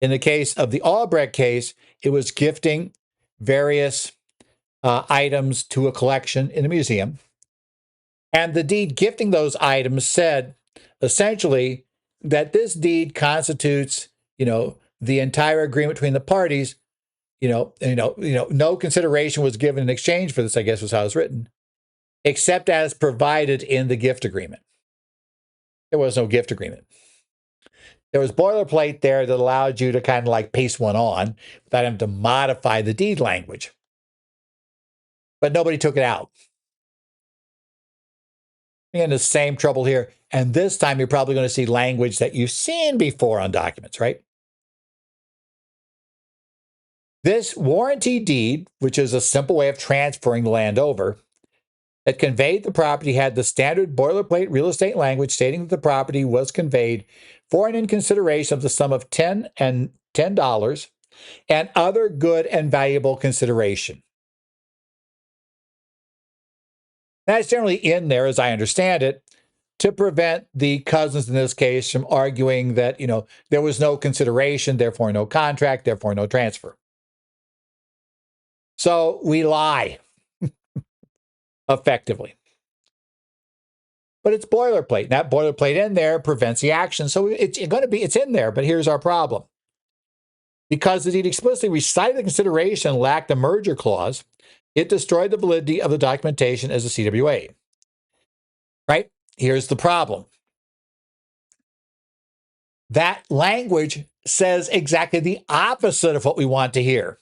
In the case of the Albrecht case, it was gifting various items to a collection in a museum. And the deed gifting those items said essentially that this deed constitutes, the entire agreement between the parties. No consideration was given in exchange for this, I guess was how it was written, except as provided in the gift agreement. There was no gift agreement. There was boilerplate there that allowed you to kind of like paste one on without having to modify the deed language. But nobody took it out. You're in the same trouble here. And this time you're probably going to see language that you've seen before on documents, right? This warranty deed, which is a simple way of transferring the land over, that conveyed the property had the standard boilerplate real estate language stating that the property was conveyed for and in consideration of the sum of $10 and other good and valuable consideration. That's generally in there, as I understand it, to prevent the cousins in this case from arguing that, there was no consideration, therefore no contract, therefore no transfer. So we lie effectively. But it's boilerplate. And that boilerplate in there prevents the action. So it's in there, but here's our problem. Because the deed explicitly recited the consideration and lacked a merger clause, it destroyed the validity of the documentation as a CWA. Right? Here's the problem. That language says exactly the opposite of what we want to hear.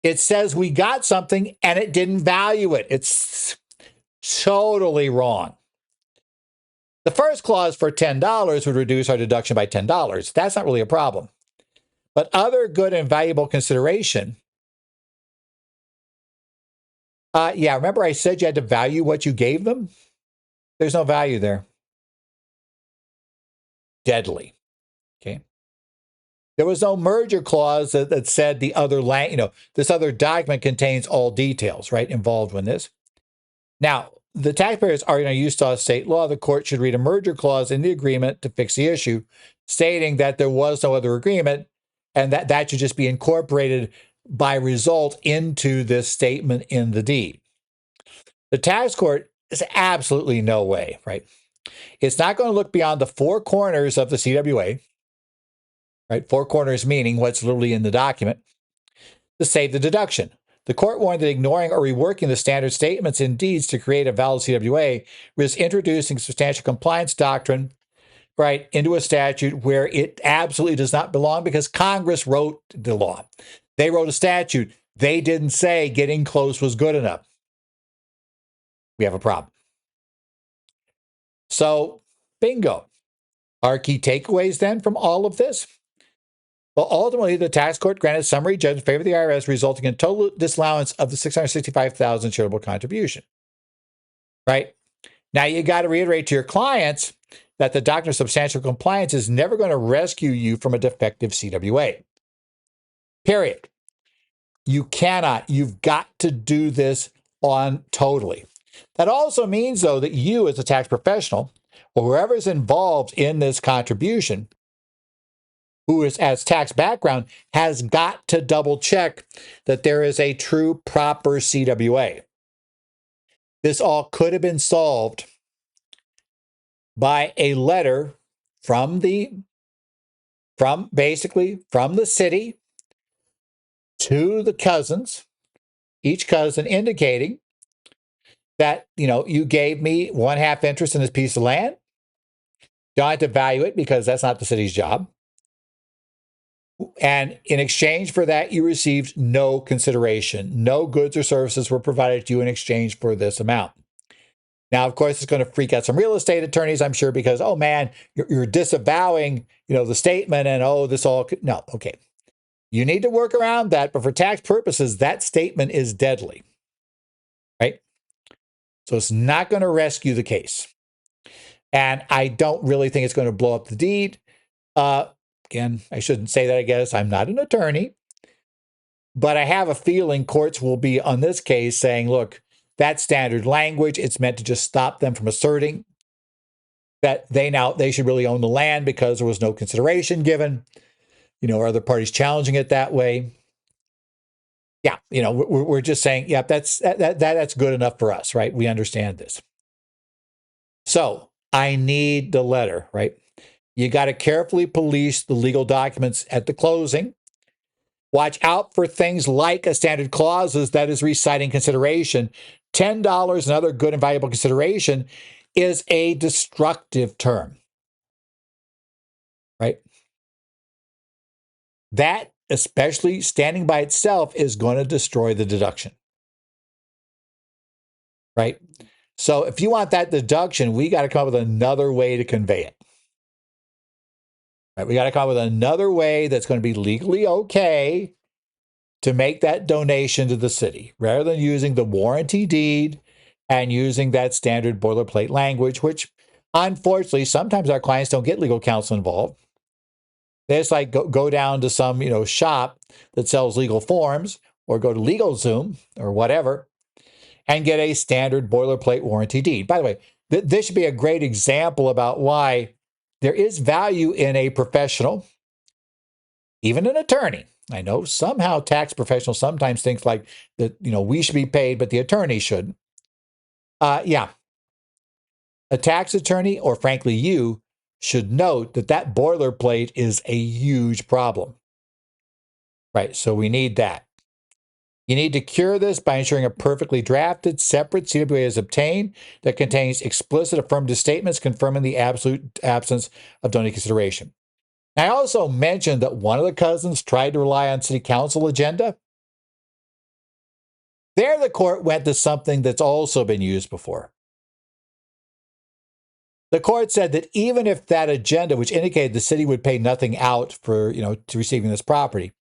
It says we got something and it didn't value it. It's totally wrong. The first clause for $10 would reduce our deduction by $10. That's not really a problem. But other good and valuable consideration. Remember I said you had to value what you gave them? There's no value there. deadly. Okay. There was no merger clause that said the other this other document contains all details, right, involved in this. Now, the taxpayers are going to use state law. The court should read a merger clause in the agreement to fix the issue, stating that there was no other agreement and that should just be incorporated by result into this statement in the deed. The tax court is absolutely no way, right? It's not going to look beyond the four corners of the CWA, right? Four corners meaning what's literally in the document, to save the deduction. The court warned that ignoring or reworking the standard statements in deeds to create a valid CWA was introducing substantial compliance doctrine, right, into a statute where it absolutely does not belong because Congress wrote the law. They wrote a statute. They didn't say getting close was good enough. We have a problem. So, bingo. Our key takeaways then from all of this? Well, ultimately, the tax court granted summary judgment in favor of the IRS, resulting in total disallowance of the $665,000 charitable contribution. Right? Now, you got to reiterate to your clients that the doctrine of substantial compliance is never going to rescue you from a defective CWA. Period. You cannot. You've got to do this on totally. That also means, though, that you as a tax professional or whoever is involved in this contribution, who is as tax background, has got to double check that there is a true proper CWA. This all could have been solved by a letter from the city to the cousins, each cousin indicating that, you gave me 1/2 interest in this piece of land. Don't have to value it because that's not the city's job. And in exchange for that, you received no consideration. No goods or services were provided to you in exchange for this amount. Now, of course, it's going to freak out some real estate attorneys, I'm sure, because, oh, man, you're disavowing, the statement and, this all could. No, okay. You need to work around that, but for tax purposes, that statement is deadly, right? So it's not going to rescue the case. And I don't really think it's going to blow up the deed. Again, I shouldn't say that, I guess. I'm not an attorney. But I have a feeling courts will be, on this case, saying, look, that's standard language. It's meant to just stop them from asserting that they should really own the land because there was no consideration given, or other parties challenging it that way. Yeah, we're just saying, yeah, that's good enough for us, right? We understand this. So I need the letter, right? You got to carefully police the legal documents at the closing. Watch out for things like a standard clauses that is reciting consideration. $10 and other good and valuable consideration is a destructive term, right? That, especially standing by itself, is going to destroy the deduction, right? So if you want that deduction, we got to come up with another way to convey it. Right? We got to come up with another way that's going to be legally okay to make that donation to the city, rather than using the warranty deed and using that standard boilerplate language, which unfortunately sometimes our clients don't get legal counsel involved. They just go down to some shop that sells legal forms, or go to LegalZoom or whatever, and get a standard boilerplate warranty deed. By the way, this should be a great example about why there is value in a professional, even an attorney. I know somehow tax professionals sometimes think like that, we should be paid, but the attorney shouldn't. Yeah. A tax attorney, or frankly, you should note that boilerplate is a huge problem. Right. So we need that. You need to cure this by ensuring a perfectly drafted, separate CWA is obtained that contains explicit affirmative statements confirming the absolute absence of donor consideration. I also mentioned that one of the cousins tried to rely on city council agenda. There, the court went to something that's also been used before. The court said that even if that agenda, which indicated the city would pay nothing out for, to receiving this property,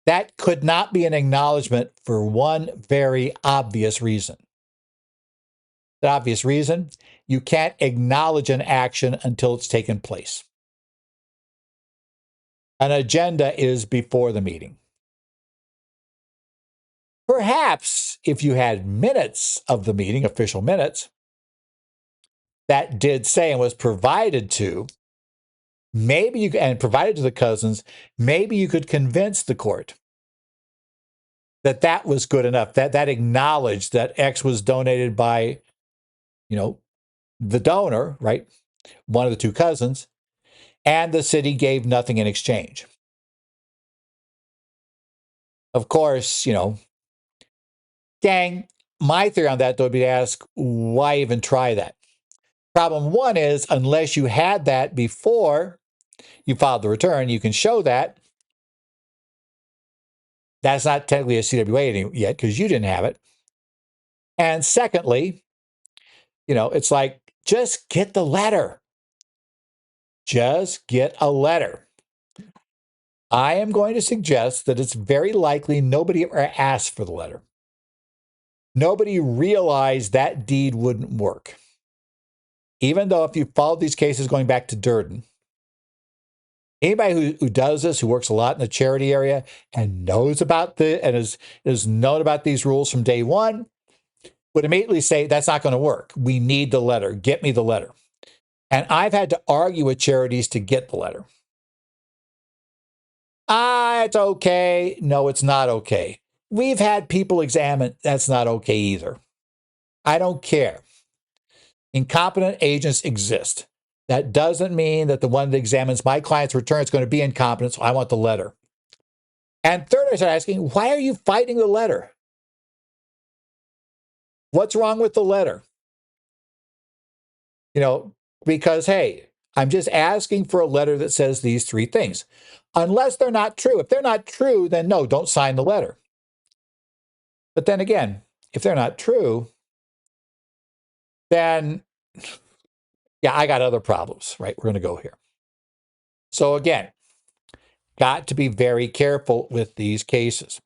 that could not be an acknowledgement for one very obvious reason. The obvious reason you can't acknowledge an action until it's taken place. An agenda is before the meeting. Perhaps if you had minutes of the meeting, official minutes, that did say and was provided to, maybe you and provided to the cousins, maybe you could convince the court that that was good enough, that acknowledged that X was donated by, the donor, right? One of the two cousins, and the city gave nothing in exchange. Of course, gang, my theory on that, though, would be to ask, why even try that? Problem one is, unless you had that before you filed the return, you can show that. That's not technically a CWA yet because you didn't have it. And secondly, it's like, just get the letter. Just get a letter. I am going to suggest that it's very likely nobody ever asked for the letter. Nobody realized that deed wouldn't work. Even though if you followed these cases going back to Durden, anybody who does this, who works a lot in the charity area and knows about and is known about these rules from day one, would immediately say, that's not going to work. We need the letter. Get me the letter. And I've had to argue with charities to get the letter. It's okay. No, it's not okay. We've had people examine. That's not okay either. I don't care. Incompetent agents exist. That doesn't mean that the one that examines my client's return is going to be incompetent, so I want the letter. And third, I started asking, why are you fighting the letter? What's wrong with the letter? Because, hey, I'm just asking for a letter that says these three things. Unless they're not true. If they're not true, then no, don't sign the letter. But then again, if they're not true, then, yeah, I got other problems, right? We're going to go here. So again, got to be very careful with these cases.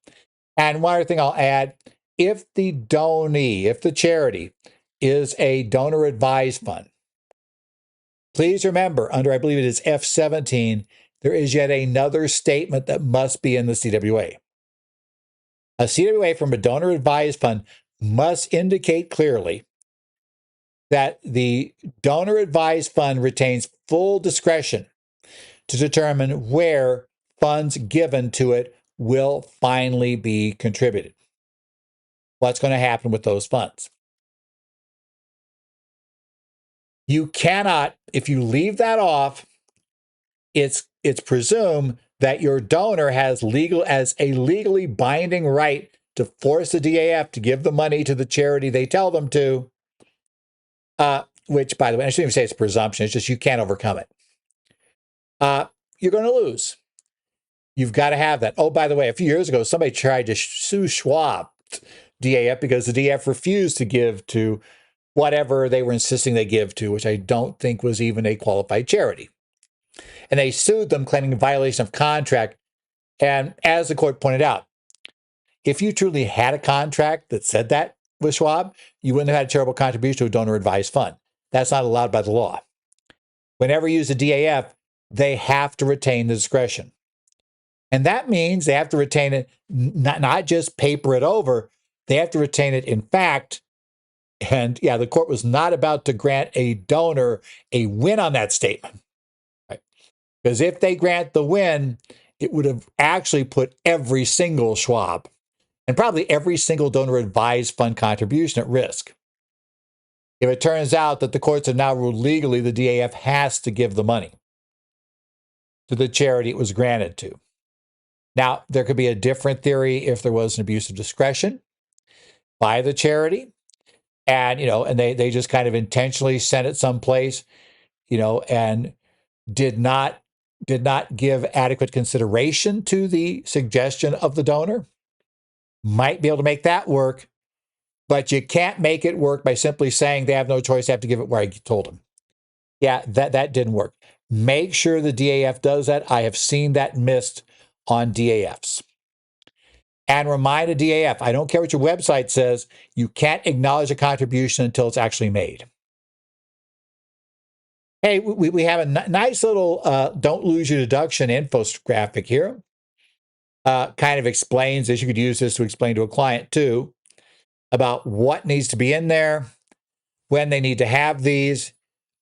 And one other thing I'll add, if the donee, if the charity is a donor-advised fund, please remember, under, I believe it is F17, there is yet another statement that must be in the CWA. A CWA from a donor-advised fund must indicate clearly that the donor-advised fund retains full discretion to determine where funds given to it will finally be contributed. What's going to happen with those funds? You cannot, if you leave that off, it's presumed that your donor has a legally binding right to force the DAF to give the money to the charity they tell them to, which, by the way, I shouldn't even say it's a presumption. It's just you can't overcome it. You're going to lose. You've got to have that. Oh, by the way, a few years ago, somebody tried to sue Schwab DAF because the DAF refused to give to whatever they were insisting they give to, which I don't think was even a qualified charity. And they sued them, claiming a violation of contract. And as the court pointed out, if you truly had a contract that said that with Schwab, you wouldn't have had a charitable contribution to a donor-advised fund. That's not allowed by the law. Whenever you use a DAF, they have to retain the discretion. And that means they have to retain it, not just paper it over, they have to retain it in fact. And yeah, the court was not about to grant a donor a win on that statement. Right? Because if they grant the win, it would have actually put every single Schwab and probably every single donor-advised fund contribution at risk. If it turns out that the courts have now ruled legally the DAF has to give the money to the charity it was granted to. Now, there could be a different theory if there was an abuse of discretion by the charity, and they just kind of intentionally sent it someplace, and did not give adequate consideration to the suggestion of the donor. Might be able to make that work, but you can't make it work by simply saying they have no choice, they have to give it where I told them. Yeah, that didn't work. Make sure the DAF does that. I have seen that missed on DAFs. And remind a DAF, I don't care what your website says, you can't acknowledge a contribution until it's actually made. Hey, we have a nice little don't lose your deduction infographic here. Kind of explains this. You could use this to explain to a client too about what needs to be in there, when they need to have these,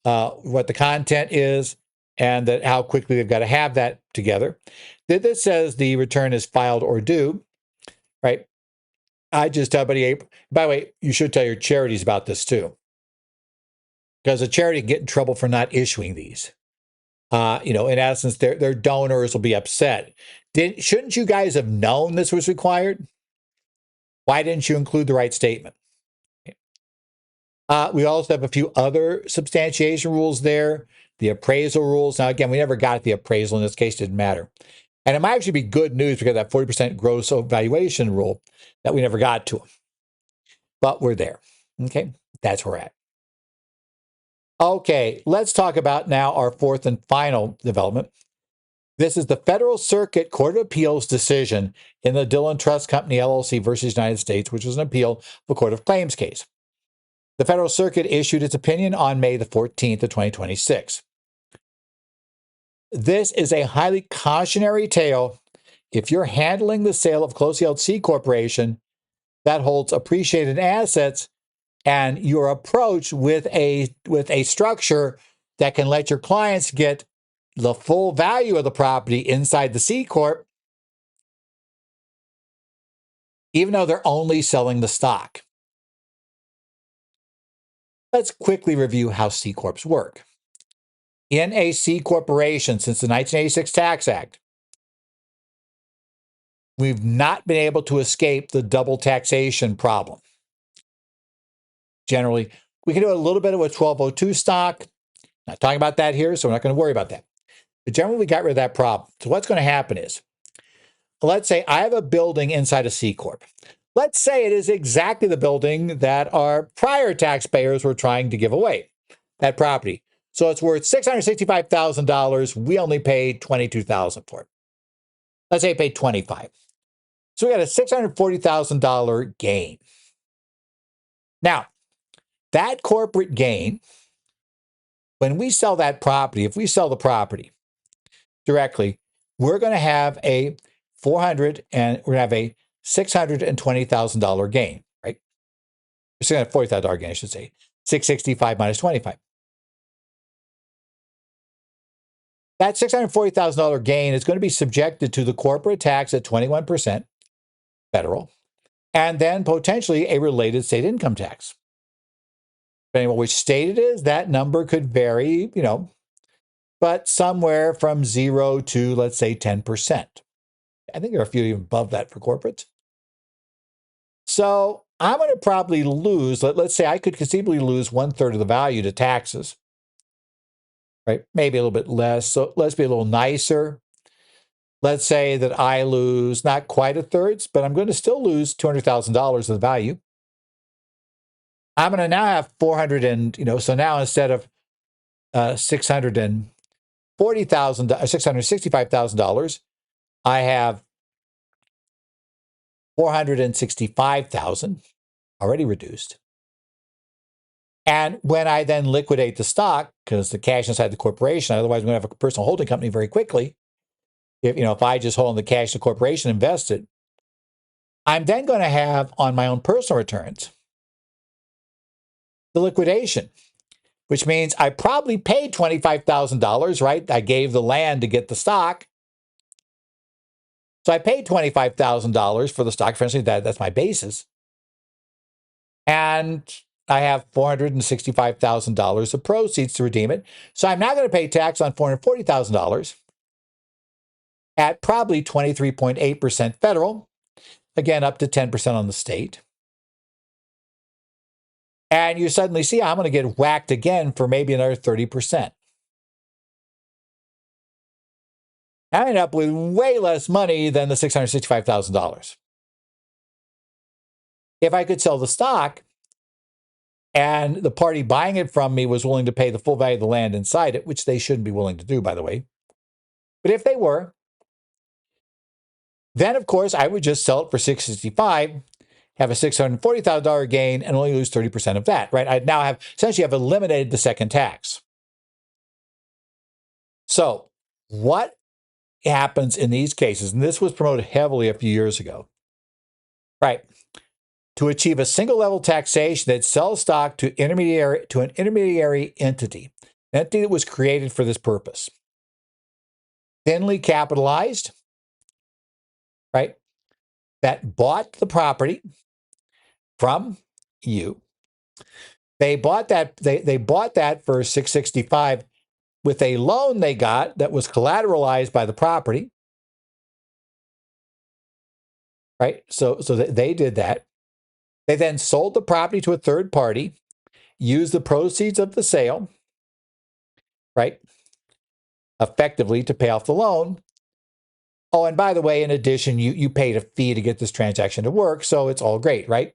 what the content is, and that how quickly they've got to have that together. This says the return is filed or due, right? I just tell everybody, by the way, you should tell your charities about this too, because a charity can get in trouble for not issuing these. In essence, their donors will be upset. Shouldn't you guys have known this was required? Why didn't you include the right statement? We also have a few other substantiation rules there. The appraisal rules. Now, again, we never got the appraisal in this case, didn't matter. And it might actually be good news because that 40% gross valuation rule that we never got to. But we're there. Okay, that's where we're at. Okay, let's talk about now our fourth and final development. This is the Federal Circuit Court of Appeals decision in the Dillon Trust Company, LLC versus United States, which was an appeal of a Court of Claims case. The Federal Circuit issued its opinion on May the 14th of 2026. This is a highly cautionary tale if you're handling the sale of closely held C corporation that holds appreciated assets and you're approached with a structure that can let your clients get the full value of the property inside the C corp, even though they're only selling the stock. Let's quickly review how C corps work. In a C corporation since the 1986 Tax Act, we've not been able to escape the double taxation problem. Generally, we can do a little bit of a 1202 stock. Not talking about that here, so we're not going to worry about that. But generally, we got rid of that problem. So what's going to happen is, let's say I have a building inside a C corp. Let's say it is exactly the building that our prior taxpayers were trying to give away, that property. So it's worth $665,000. We only paid $22,000 for it. Let's say I paid $25,000. So we got a $640,000 gain. Now, that corporate gain, when we sell that property, if we sell the property directly, we're going to have a $620,000 gain, right? $640,000 gain, I should say. 665 minus 25. That $640,000 gain is going to be subjected to the corporate tax at 21% federal, and then potentially a related state income tax. Depending on which state it is, that number could vary, but somewhere from 0 to, let's say, 10%. I think there are a few even above that for corporates. So I'm going to probably lose, let's say I could conceivably lose 1/3 of the value to taxes, right? Maybe a little bit less. So let's be a little nicer. Let's say that I lose not quite 1/3, but I'm going to still lose $200,000 of the value. I'm going to now have 400 and, so now instead of $665,000, I have $465,000 already reduced. And when I then liquidate the stock, because the cash inside the corporation, otherwise I'm going to have a personal holding company very quickly. If I just hold the cash the corporation invested, I'm then going to have on my own personal returns the liquidation, which means I probably paid $25,000, right? I gave the land to get the stock. So I paid $25,000 for the stock. Essentially, that's my basis. And I have $465,000 of proceeds to redeem it. So I'm now going to pay tax on $440,000 at probably 23.8% federal, again, up to 10% on the state. And you suddenly see I'm going to get whacked again for maybe another 30%. I end up with way less money than the $665,000. If I could sell the stock and the party buying it from me was willing to pay the full value of the land inside it, which they shouldn't be willing to do, by the way. But if they were, then of course I would just sell it for $665,000, have a $640,000 gain, and only lose 30% of that, right? I now have essentially eliminated the second tax. So, what happens in these cases, and this was promoted heavily a few years ago, right? To achieve a single level taxation that sells stock to an intermediary entity, an entity that was created for this purpose. Thinly capitalized, right? That bought the property from you. They bought that for 665 with a loan they got that was collateralized by the property. Right? So they did that. They then sold the property to a third party, used the proceeds of the sale, right? Effectively to pay off the loan. Oh, and by the way, in addition, you paid a fee to get this transaction to work, so it's all great, right?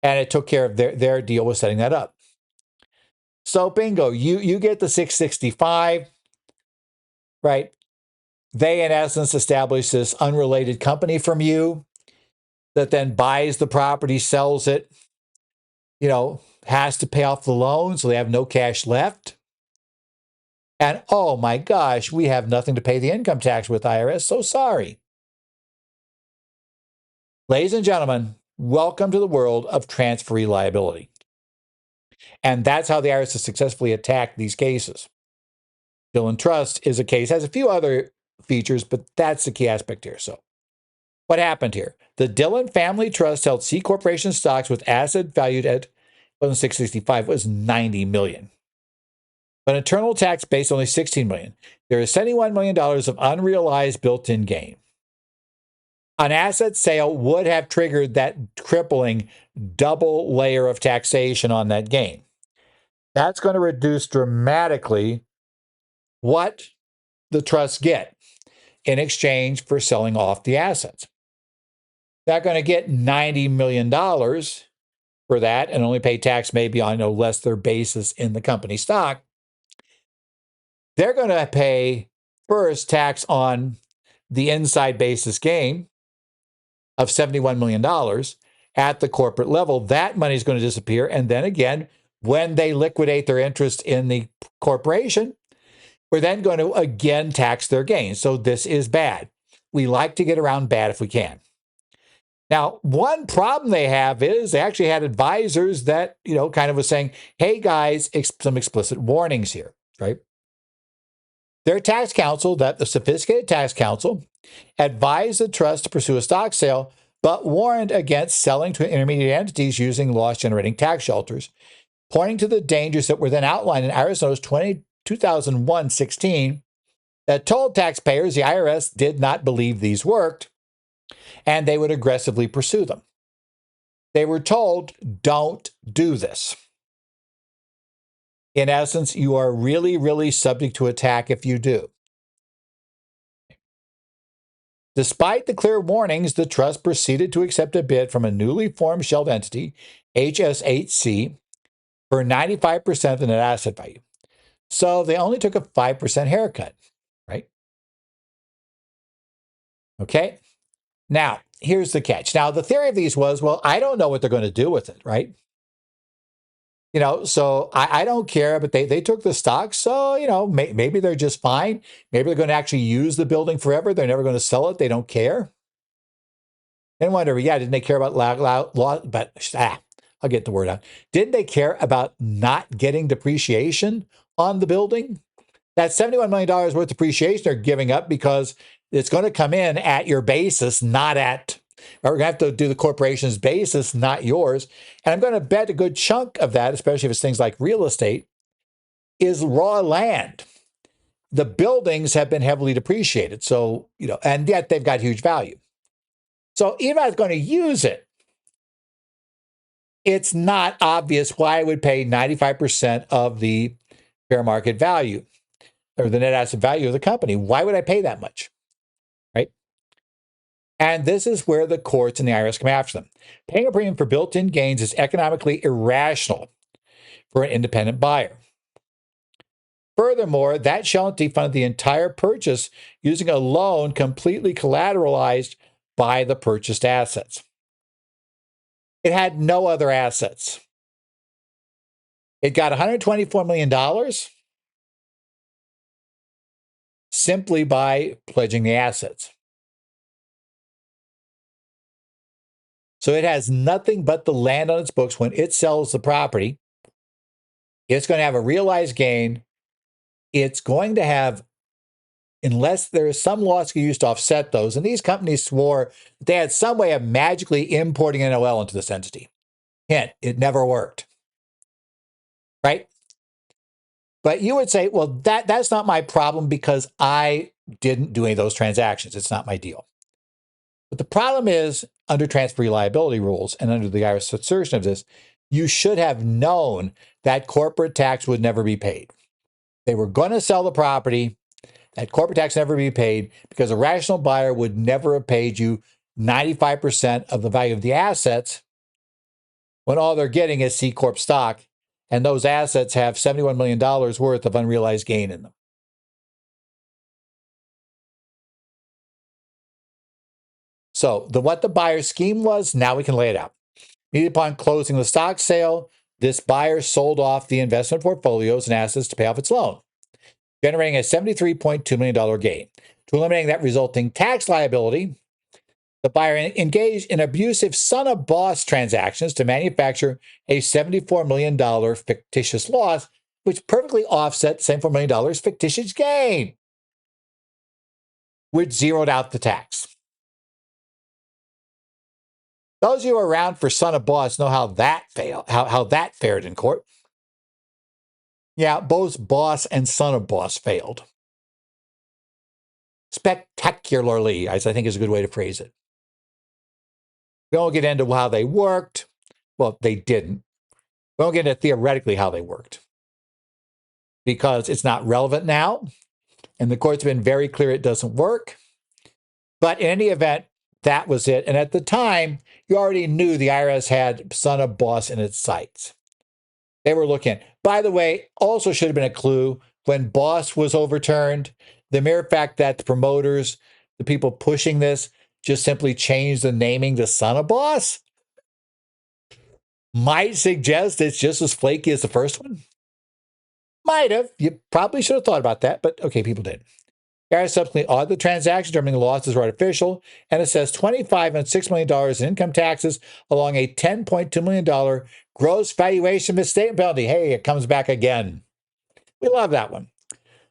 And it took care of their deal with setting that up. So bingo, you get the 665, right? They, in essence, establish this unrelated company from you that then buys the property, sells it, has to pay off the loan, so they have no cash left. And oh my gosh, we have nothing to pay the income tax with, IRS. So sorry. Ladies and gentlemen, welcome to the world of transferee liability. And that's how the IRS has successfully attacked these cases. Dillon Trust is a case, has a few other features, but that's the key aspect here. So what happened here? The Dillon family trust held C Corporation stocks with asset valued at 665 was 90 million. But internal tax base only 16 million. There is $71 million of unrealized built-in gain. An asset sale would have triggered that crippling double layer of taxation on that gain. That's going to reduce dramatically what the trusts get in exchange for selling off the assets. They're going to get $90 million for that and only pay tax maybe on less their basis in the company stock. They're going to pay first tax on the inside basis gain of $71 million at the corporate level. That money is going to disappear. And then again, when they liquidate their interest in the corporation, we're then going to again tax their gains. So this is bad. We like to get around bad if we can. Now, one problem they have is they actually had advisors that, kind of was saying, hey guys, some explicit warnings here, right? Their tax counsel, the sophisticated tax counsel, advised the trust to pursue a stock sale, but warned against selling to intermediate entities using loss-generating tax shelters, pointing to the dangers that were then outlined in IRS Notice 2001-16 that told taxpayers the IRS did not believe these worked, and they would aggressively pursue them. They were told, don't do this. In essence, you are really, really subject to attack if you do. Despite the clear warnings, the trust proceeded to accept a bid from a newly formed shelled entity, HS8C, for 95% of the net asset value. So they only took a 5% haircut, right? Okay. Now, here's the catch. Now, the theory of these was, well, I don't know what they're going to do with it, right? So I don't care, but they took the stock. So, maybe they're just fine. Maybe they're going to actually use the building forever. They're never going to sell it. They don't care. Then wonder, didn't they care about law? But I'll get the word out. Didn't they care about not getting depreciation on the building? That $71 million worth of depreciation they're giving up because it's going to come in at your basis, not at, or we're going to have to do the corporation's basis, not yours. And I'm going to bet a good chunk of that, especially if it's things like real estate, is raw land. The buildings have been heavily depreciated. So, and yet they've got huge value. So even if I was going to use it, it's not obvious why I would pay 95% of the fair market value or the net asset value of the company. Why would I pay that much? Right? And this is where the courts and the IRS come after them. Paying a premium for built-in gains is economically irrational for an independent buyer. Furthermore, that shell entity funded the entire purchase using a loan completely collateralized by the purchased assets. It had no other assets. It got $124 million simply by pledging the assets. So it has nothing but the land on its books when it sells the property. It's going to have a realized gain. It's going to have, unless there is some loss used to offset those, and these companies swore they had some way of magically importing an NOL into this entity. Hint, it never worked. Right? But you would say, well, that's not my problem because I didn't do any of those transactions. It's not my deal. But the problem is, under transferee liability rules and under the IRS assertion of this, you should have known that corporate tax would never be paid. They were going to sell the property, that corporate tax never be paid because a rational buyer would never have paid you 95% of the value of the assets when all they're getting is C Corp stock, and those assets have $71 million worth of unrealized gain in them. So what the buyer's scheme was, now we can lay it out. Immediately upon closing the stock sale, this buyer sold off the investment portfolios and assets to pay off its loan, generating a $73.2 million gain. To eliminate that resulting tax liability, the buyer engaged in abusive son-of-boss transactions to manufacture a $74 million fictitious loss, which perfectly offset the $74 million fictitious gain, which zeroed out the tax. Those of you who are around for son-of-boss know how that failed, how that fared in court. Yeah, both boss and son-of-boss failed. Spectacularly, I think is a good way to phrase it. We don't get into how they worked. Well, they didn't. We don't get into theoretically how they worked because it's not relevant now. And the courts have been very clear it doesn't work. But in any event, that was it. And at the time, you already knew the IRS had son of boss in its sights. They were looking. By the way, also should have been a clue when boss was overturned. The mere fact that the promoters, the people pushing this, just simply changed the naming to son of boss might suggest it's just as flaky as the first one. Might have. You probably should have thought about that, but okay, people did. The IRS subsequently audited the transaction, determining the losses were artificial, and assessed $25.6 million in income taxes along a $10.2 million gross valuation misstatement penalty. Hey, it comes back again. We love that one.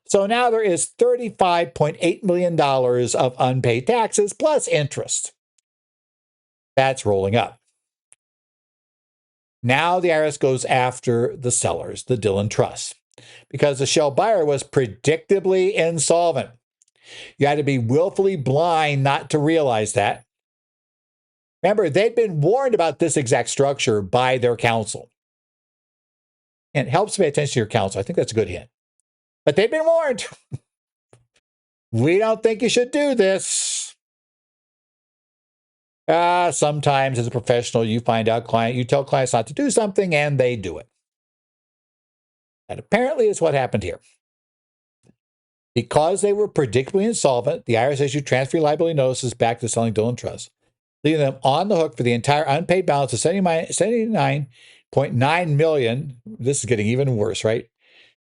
So now there is $35.8 million of unpaid taxes plus interest. That's rolling up. Now the IRS goes after the sellers, the Dillon Trust, because the shell buyer was predictably insolvent. You had to be willfully blind not to realize that. Remember, they'd been warned about this exact structure by their counsel. And it helps to pay attention to your counsel. I think that's a good hint. But they've been warned. We don't think you should do this. Sometimes as a professional, you find out you tell clients not to do something and they do it. That apparently is what happened here. Because they were predictably insolvent, the IRS issued transfer liability notices back to the selling Dillon Trust, leaving them on the hook for the entire unpaid balance of $79.9 million. This is getting even worse, right?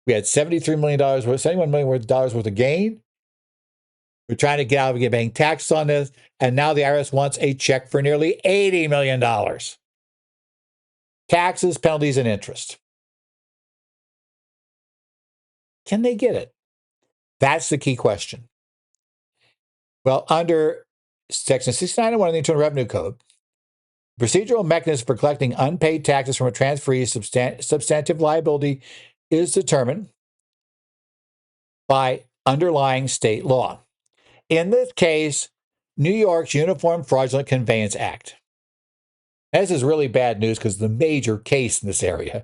We had $73 million worth, $71 million worth of gain. We're trying to get out of paying taxes on this, and now the IRS wants a check for nearly $80 million. Taxes, penalties, and interest. Can they get it? That's the key question. Well, under Section 6901 of the Internal Revenue Code, procedural mechanism for collecting unpaid taxes from a transferee substantive liability is determined by underlying state law. In this case, New York's Uniform Fraudulent Conveyance Act. This is really bad news because the major case in this area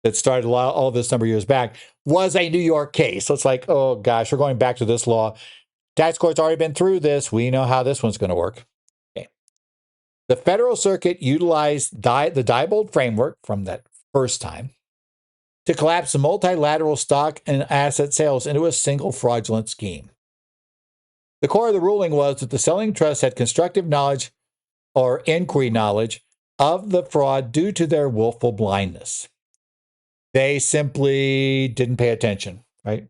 that started all of this number of years back was a New York case. So it's like, oh gosh, we're going back to this law. Tax court's already been through this. We know how this one's going to work. Okay. The Federal Circuit utilized the Diebold framework from that first time to collapse the multilateral stock and asset sales into a single fraudulent scheme. The core of the ruling was that the selling trust had constructive knowledge or inquiry knowledge of the fraud due to their willful blindness. They simply didn't pay attention, right?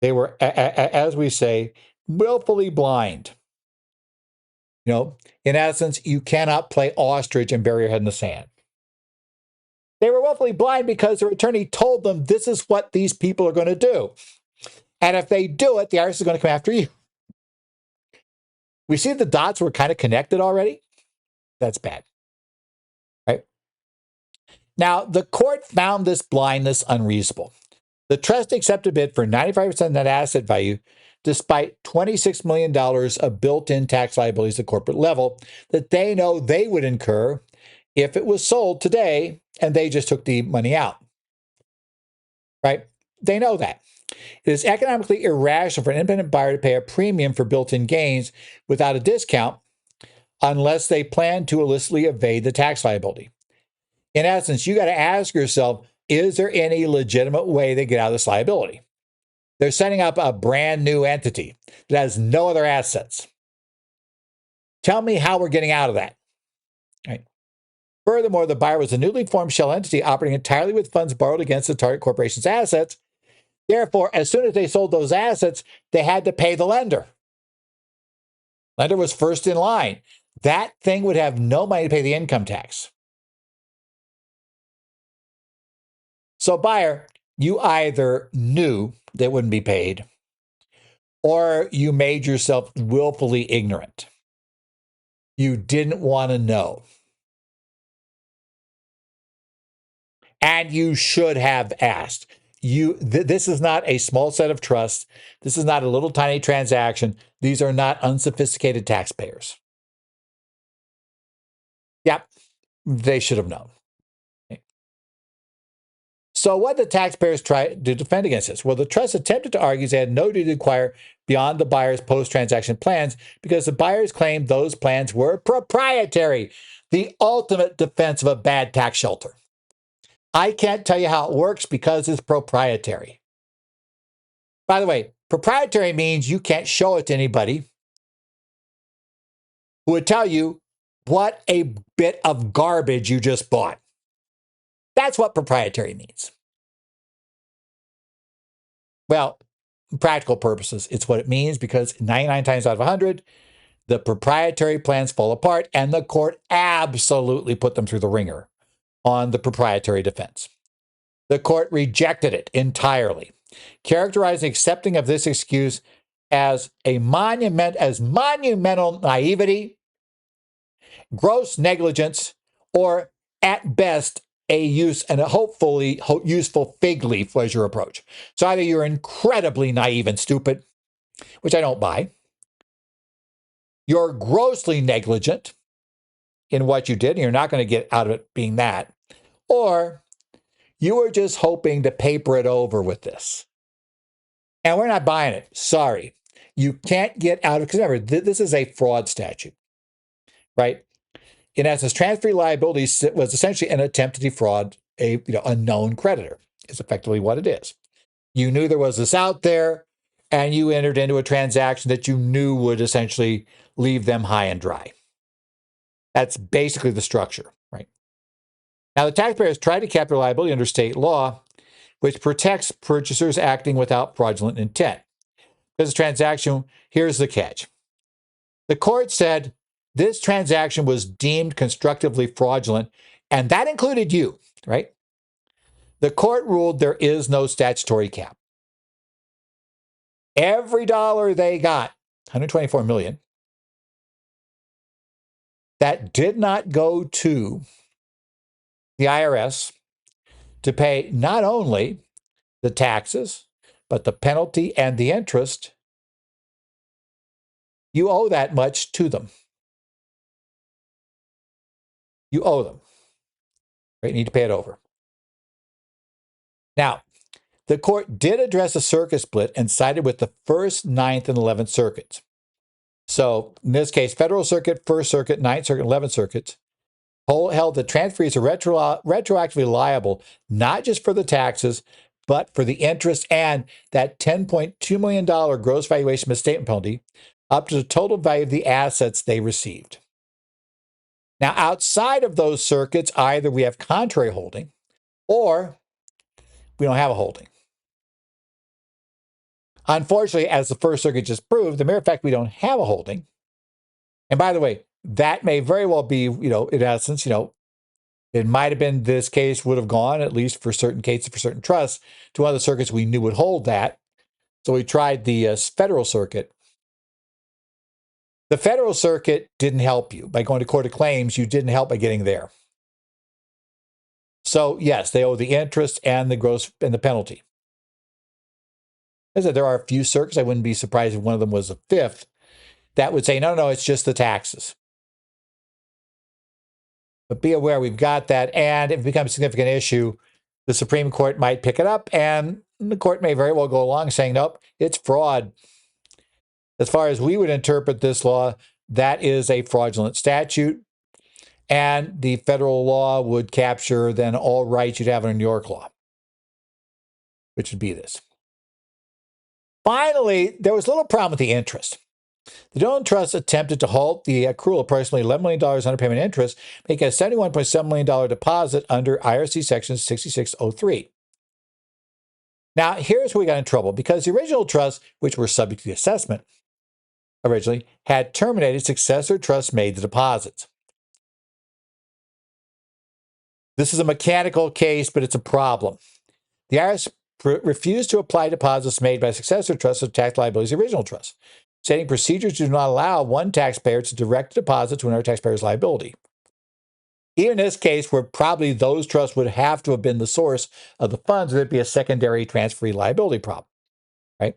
They were, as we say, willfully blind. In essence, you cannot play ostrich and bury your head in the sand. They were willfully blind because their attorney told them this is what these people are going to do. And if they do it, the IRS is going to come after you. We see the dots were kind of connected already. That's bad. Right? Now, the court found this blindness unreasonable. The trust accepted a bid for 95% net asset value, despite $26 million of built-in tax liabilities at corporate level that they know they would incur if it was sold today and they just took the money out. Right? They know that. It is economically irrational for an independent buyer to pay a premium for built-in gains without a discount unless they plan to illicitly evade the tax liability. In essence, you got to ask yourself, is there any legitimate way they get out of this liability? They're setting up a brand new entity that has no other assets. Tell me how we're getting out of that. Right. Furthermore, the buyer was a newly formed shell entity operating entirely with funds borrowed against the target corporation's assets. Therefore, as soon as they sold those assets, they had to pay the lender. Lender was first in line. That thing would have no money to pay the income tax. So, buyer, you either knew they wouldn't be paid, or you made yourself willfully ignorant. You didn't want to know. And you should have asked. This is not a small set of trusts. This is not a little tiny transaction. These are not unsophisticated taxpayers. Yep, they should have known. So what did the taxpayers try to defend against this? Well, the trust attempted to argue they had no duty to inquire beyond the buyer's post-transaction plans because the buyers claimed those plans were proprietary, the ultimate defense of a bad tax shelter. I can't tell you how it works because it's proprietary. By the way, proprietary means you can't show it to anybody who would tell you what a bit of garbage you just bought. That's what proprietary means. Well, in practical purposes, it's what it means because 99 times out of 100, the proprietary plans fall apart and the court absolutely put them through the ringer on the proprietary defense. The court rejected it entirely, characterizing accepting of this excuse as monumental naivety, gross negligence, or at best a hopefully useful fig leaf was your approach. So either you're incredibly naive and stupid, which I don't buy, you're grossly negligent in what you did, and you're not going to get out of it being that, or you were just hoping to paper it over with this. And we're not buying it. Sorry. You can't get out of it, because remember, this is a fraud statute, right? In essence, transferee liability was essentially an attempt to defraud a known creditor. Is effectively what it is. You knew there was this out there, and you entered into a transaction that you knew would essentially leave them high and dry. That's basically the structure, right? Now, the taxpayers tried to cap their liability under state law, which protects purchasers acting without fraudulent intent. This transaction, here's the catch. The court said this transaction was deemed constructively fraudulent, and that included you, right? The court ruled there is no statutory cap. Every dollar they got, $124 million, that did not go to the IRS to pay not only the taxes, but the penalty and the interest, you owe that much to them. You owe them. Right? You need to pay it over. Now, the court did address a circuit split and sided with the 1st, 9th, and 11th circuits. So, in this case, Federal Circuit, 1st Circuit, 9th Circuit, 11th circuits held that transferees are retroactively liable, not just for the taxes, but for the interest and that $10.2 million gross valuation misstatement penalty up to the total value of the assets they received. Now, outside of those circuits, either we have contrary holding or we don't have a holding. Unfortunately, as the First Circuit just proved, the mere fact we don't have a holding, and by the way, that may very well be, in essence, it might have been this case would have gone, at least for certain cases, for certain trusts, to one of the circuits we knew would hold that. So we tried the Federal Circuit. The Federal Circuit didn't help you. By going to Court of Claims, you didn't help by getting there. So, yes, they owe the interest and the gross and the penalty. As I said, there are a few circuits, I wouldn't be surprised if one of them was a fifth, that would say, no, it's just the taxes. But be aware we've got that, and if it becomes a significant issue, the Supreme Court might pick it up, and the court may very well go along saying, nope, it's fraud. As far as we would interpret this law, that is a fraudulent statute, and the federal law would capture then all rights you'd have under New York law, which would be this. Finally, there was a little problem with the interest. The Dillon Trust attempted to halt the accrual of approximately $11 million underpayment interest, making a $71.7 million deposit under IRC Section 6603. Now, here's where we got in trouble, because the original trust, which were subject to the assessment originally, had terminated. Successor trusts made the deposits. This is a mechanical case, but it's a problem. The IRS refused to apply deposits made by successor trusts to tax liabilities of the original trust, setting procedures do not allow one taxpayer to direct a deposit to another taxpayer's liability. Even in this case, where probably those trusts would have to have been the source of the funds, there'd be a secondary transferee liability problem, right?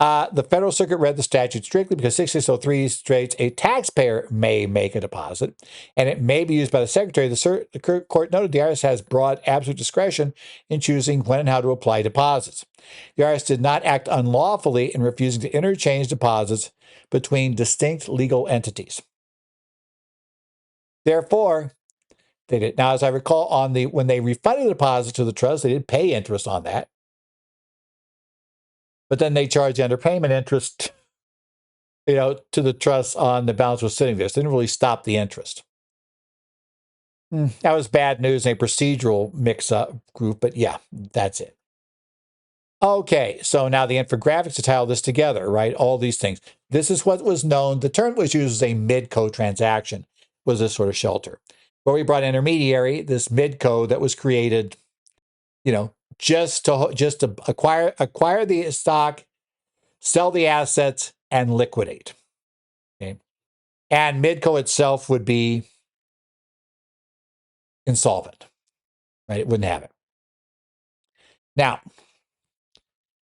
The Federal Circuit read the statute strictly because 6603 states a taxpayer may make a deposit, and it may be used by the Secretary. The court noted the IRS has broad absolute discretion in choosing when and how to apply deposits. The IRS did not act unlawfully in refusing to interchange deposits between distinct legal entities. Therefore, they did. Now, as I recall, when they refunded the deposit to the trust, they did pay interest on that. But then they charged underpayment interest, to the trust on the balance was sitting there. So they didn't really stop the interest. That was bad news in a procedural mix-up group, but yeah, that's it. Okay, so now the infographics to tie all this together, right? All these things. This is what was known. The term was used as a midco transaction, was this sort of shelter, where we brought intermediary, this midco that was created, just to acquire the stock, sell the assets, and liquidate. Okay, and midco itself would be insolvent, right? It wouldn't have it. Now,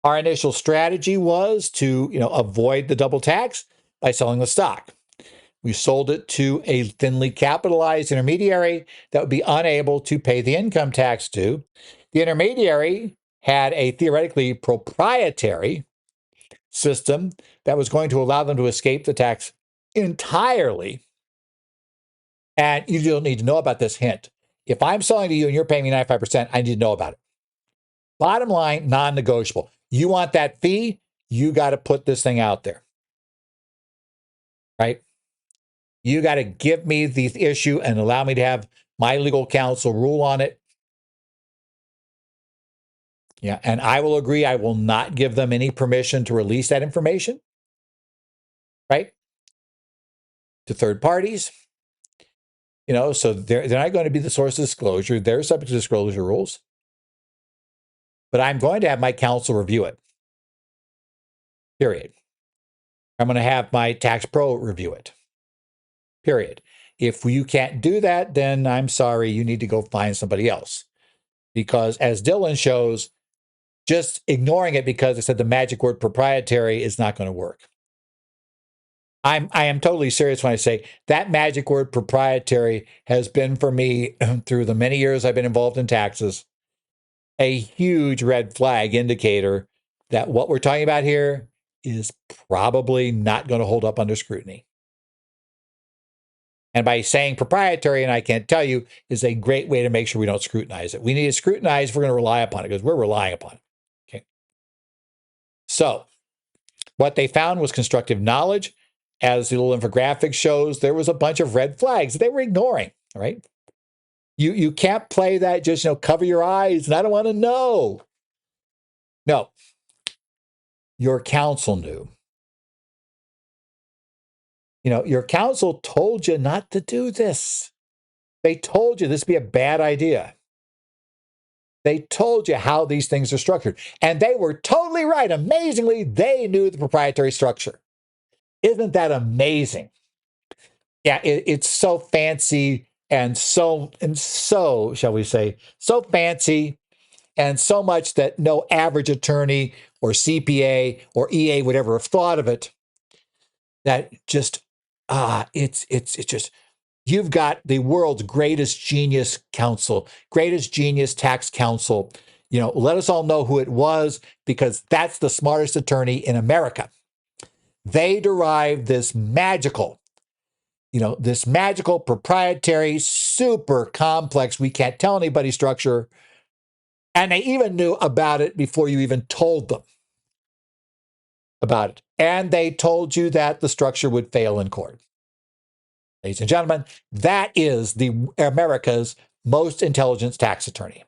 our initial strategy was to, avoid the double tax by selling the stock. We sold it to a thinly capitalized intermediary that would be unable to pay the income tax due. The intermediary had a theoretically proprietary system that was going to allow them to escape the tax entirely. And you don't need to know about this hint. If I'm selling to you and you're paying me 95%, I need to know about it. Bottom line, non-negotiable. You want that fee, you got to put this thing out there. Right? You got to give me the issue and allow me to have my legal counsel rule on it. Yeah, and I will agree, I will not give them any permission to release that information, right? To third parties. So they're not going to be the source of disclosure. They're subject to disclosure rules. But I'm going to have my counsel review it. Period. I'm going to have my tax pro review it. Period. If you can't do that, then I'm sorry, you need to go find somebody else. Because as Dillon shows, just ignoring it because it said the magic word proprietary is not going to work. I am totally serious when I say that magic word proprietary has been for me through the many years I've been involved in taxes, a huge red flag indicator that what we're talking about here is probably not going to hold up under scrutiny. And by saying proprietary, and I can't tell you, is a great way to make sure we don't scrutinize it. We need to scrutinize if we're going to rely upon it, because we're relying upon it. Okay. So what they found was constructive knowledge. As the little infographic shows, there was a bunch of red flags that they were ignoring. All right. You can't play that just, cover your eyes and I don't want to know. No. your counsel knew. Your counsel told you not to do this. They told you this would be a bad idea. They told you how these things are structured. And they were totally right. Amazingly, they knew the proprietary structure. Isn't that amazing? Yeah, it's so fancy and so, shall we say, so fancy and so much that no average attorney or CPA or EA would ever have thought of it. That just, it's just, you've got the world's greatest genius counsel, greatest genius tax counsel. Let us all know who it was, because that's the smartest attorney in America. They derived this magical proprietary, super complex, we can't tell anybody structure. And they even knew about it before you even told them about it. And they told you that the structure would fail in court. Ladies and gentlemen, that is America's most intelligent tax attorney.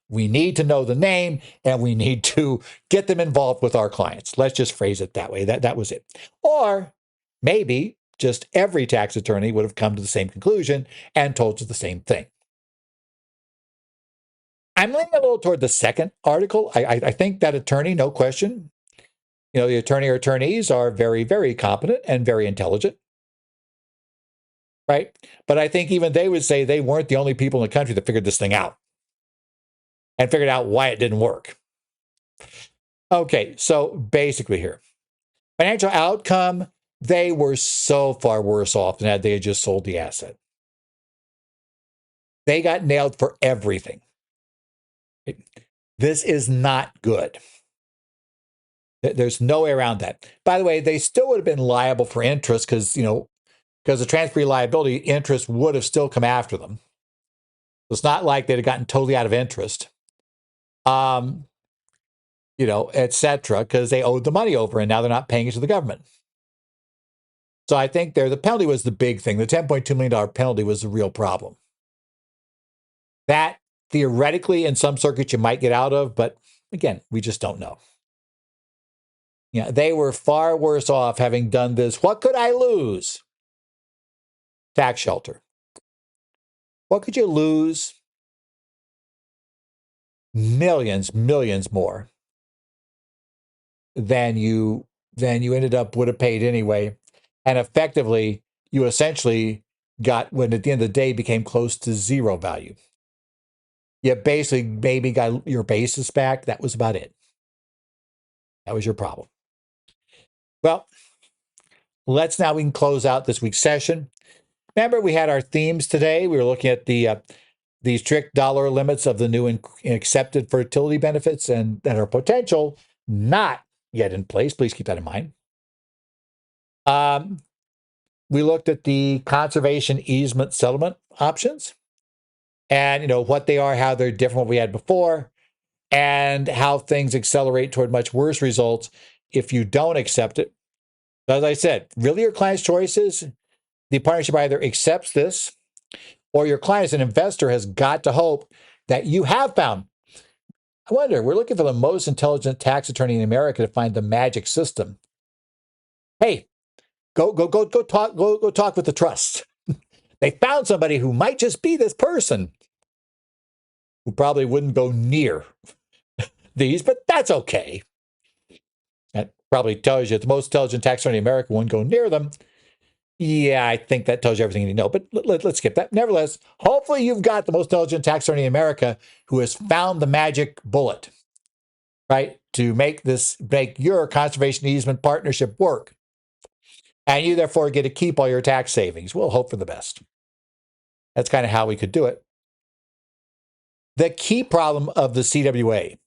We need to know the name, and we need to get them involved with our clients. Let's just phrase it that way. That was it. Or maybe just every tax attorney would have come to the same conclusion and told you the same thing. I'm leaning a little toward the second article. I think that attorney, no question. The attorney or attorneys are very, very competent and very intelligent. Right? But I think even they would say they weren't the only people in the country that figured this thing out and figured out why it didn't work. Okay, so basically here, financial outcome, they were so far worse off than had they had just sold the asset. They got nailed for everything. This is not good. There's no way around that. By the way, they still would have been liable for interest because the transferee liability interest would have still come after them. It's not like they'd have gotten totally out of interest, et cetera, because they owed the money over and now they're not paying it to the government. So I think the penalty was the big thing. The $10.2 million penalty was the real problem. That theoretically in some circuits you might get out of, but again, we just don't know. They were far worse off having done this. What could I lose? Tax shelter. What could you lose? Millions more than you ended up would have paid anyway. And effectively, you essentially got, when at the end of the day became close to zero value. You basically maybe got your basis back. That was about it. That was your problem. Well, we can close out this week's session. Remember, we had our themes today. We were looking at the strict dollar limits of the new and accepted fertility benefits and that are potential, not yet in place. Please keep that in mind. We looked at the conservation easement settlement options and, what they are, how they're different from what we had before, and how things accelerate toward much worse results if you don't accept it. As I said, really your client's choices. The partnership either accepts this, or your client as an investor has got to hope that you have found. I wonder, we're looking for the most intelligent tax attorney in America to find the magic system. Hey, go talk with the trust. They found somebody who might just be this person who probably wouldn't go near these, but that's okay. That probably tells you the most intelligent tax attorney in America wouldn't go near them. Yeah, I think that tells you everything you need to know, but let's skip that. Nevertheless, hopefully you've got the most intelligent tax attorney in America who has found the magic bullet, right, to make your conservation easement partnership work. And you therefore get to keep all your tax savings. We'll hope for the best. That's kind of how we could do it. The key problem of the CWA,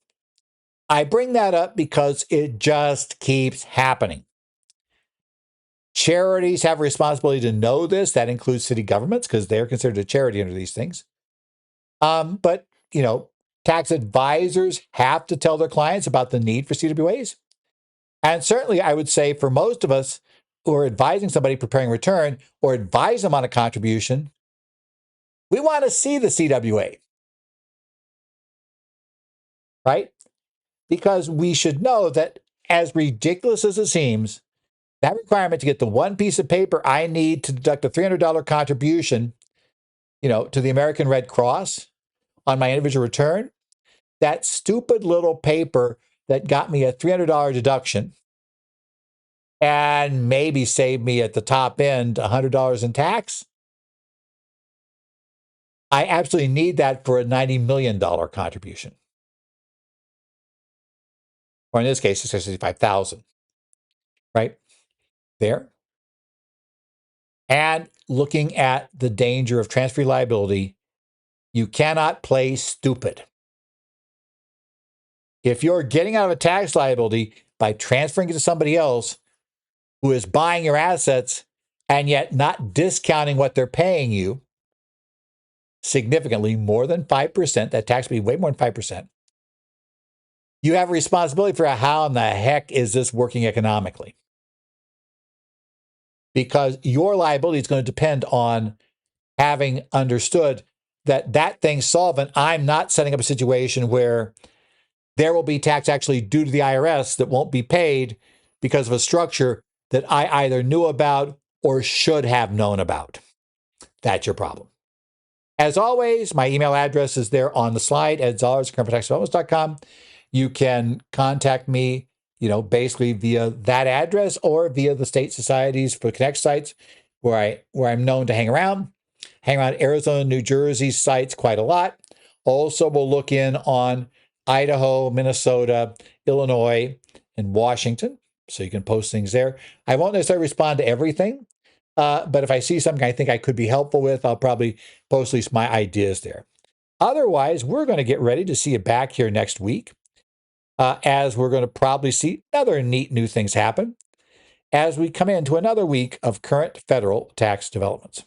I bring that up because it just keeps happening. Charities have a responsibility to know this. That includes city governments because they're considered a charity under these things. But, tax advisors have to tell their clients about the need for CWAs. And certainly, I would say for most of us who are advising somebody preparing a return or advise them on a contribution, we want to see the CWA, right? Because we should know that as ridiculous as it seems, that requirement to get the one piece of paper I need to deduct a $300 contribution, to the American Red Cross on my individual return, that stupid little paper that got me a $300 deduction and maybe saved me at the top end $100 in tax. I absolutely need that for a $90 million contribution. Or in this case, it's $65,000, right? There. And looking at the danger of transferee liability, you cannot play stupid. If you're getting out of a tax liability by transferring it to somebody else who is buying your assets and yet not discounting what they're paying you significantly, more than 5%, that tax will be way more than 5%, you have a responsibility for how in the heck is this working economically? Because your liability is going to depend on having understood that thing's solvent. I'm not setting up a situation where there will be tax actually due to the IRS that won't be paid because of a structure that I either knew about or should have known about. That's your problem. As always, my email address is there on the slide at zollars@contemporaneous.com. You can contact me, basically via that address or via the state societies for Connect sites where I'm known to hang around Arizona, New Jersey sites quite a lot. Also, we'll look in on Idaho, Minnesota, Illinois, and Washington. So you can post things there. I won't necessarily respond to everything, but if I see something I think I could be helpful with, I'll probably post at least my ideas there. Otherwise, we're going to get ready to see you back here next week, as we're going to probably see other neat new things happen as we come into another week of current federal tax developments.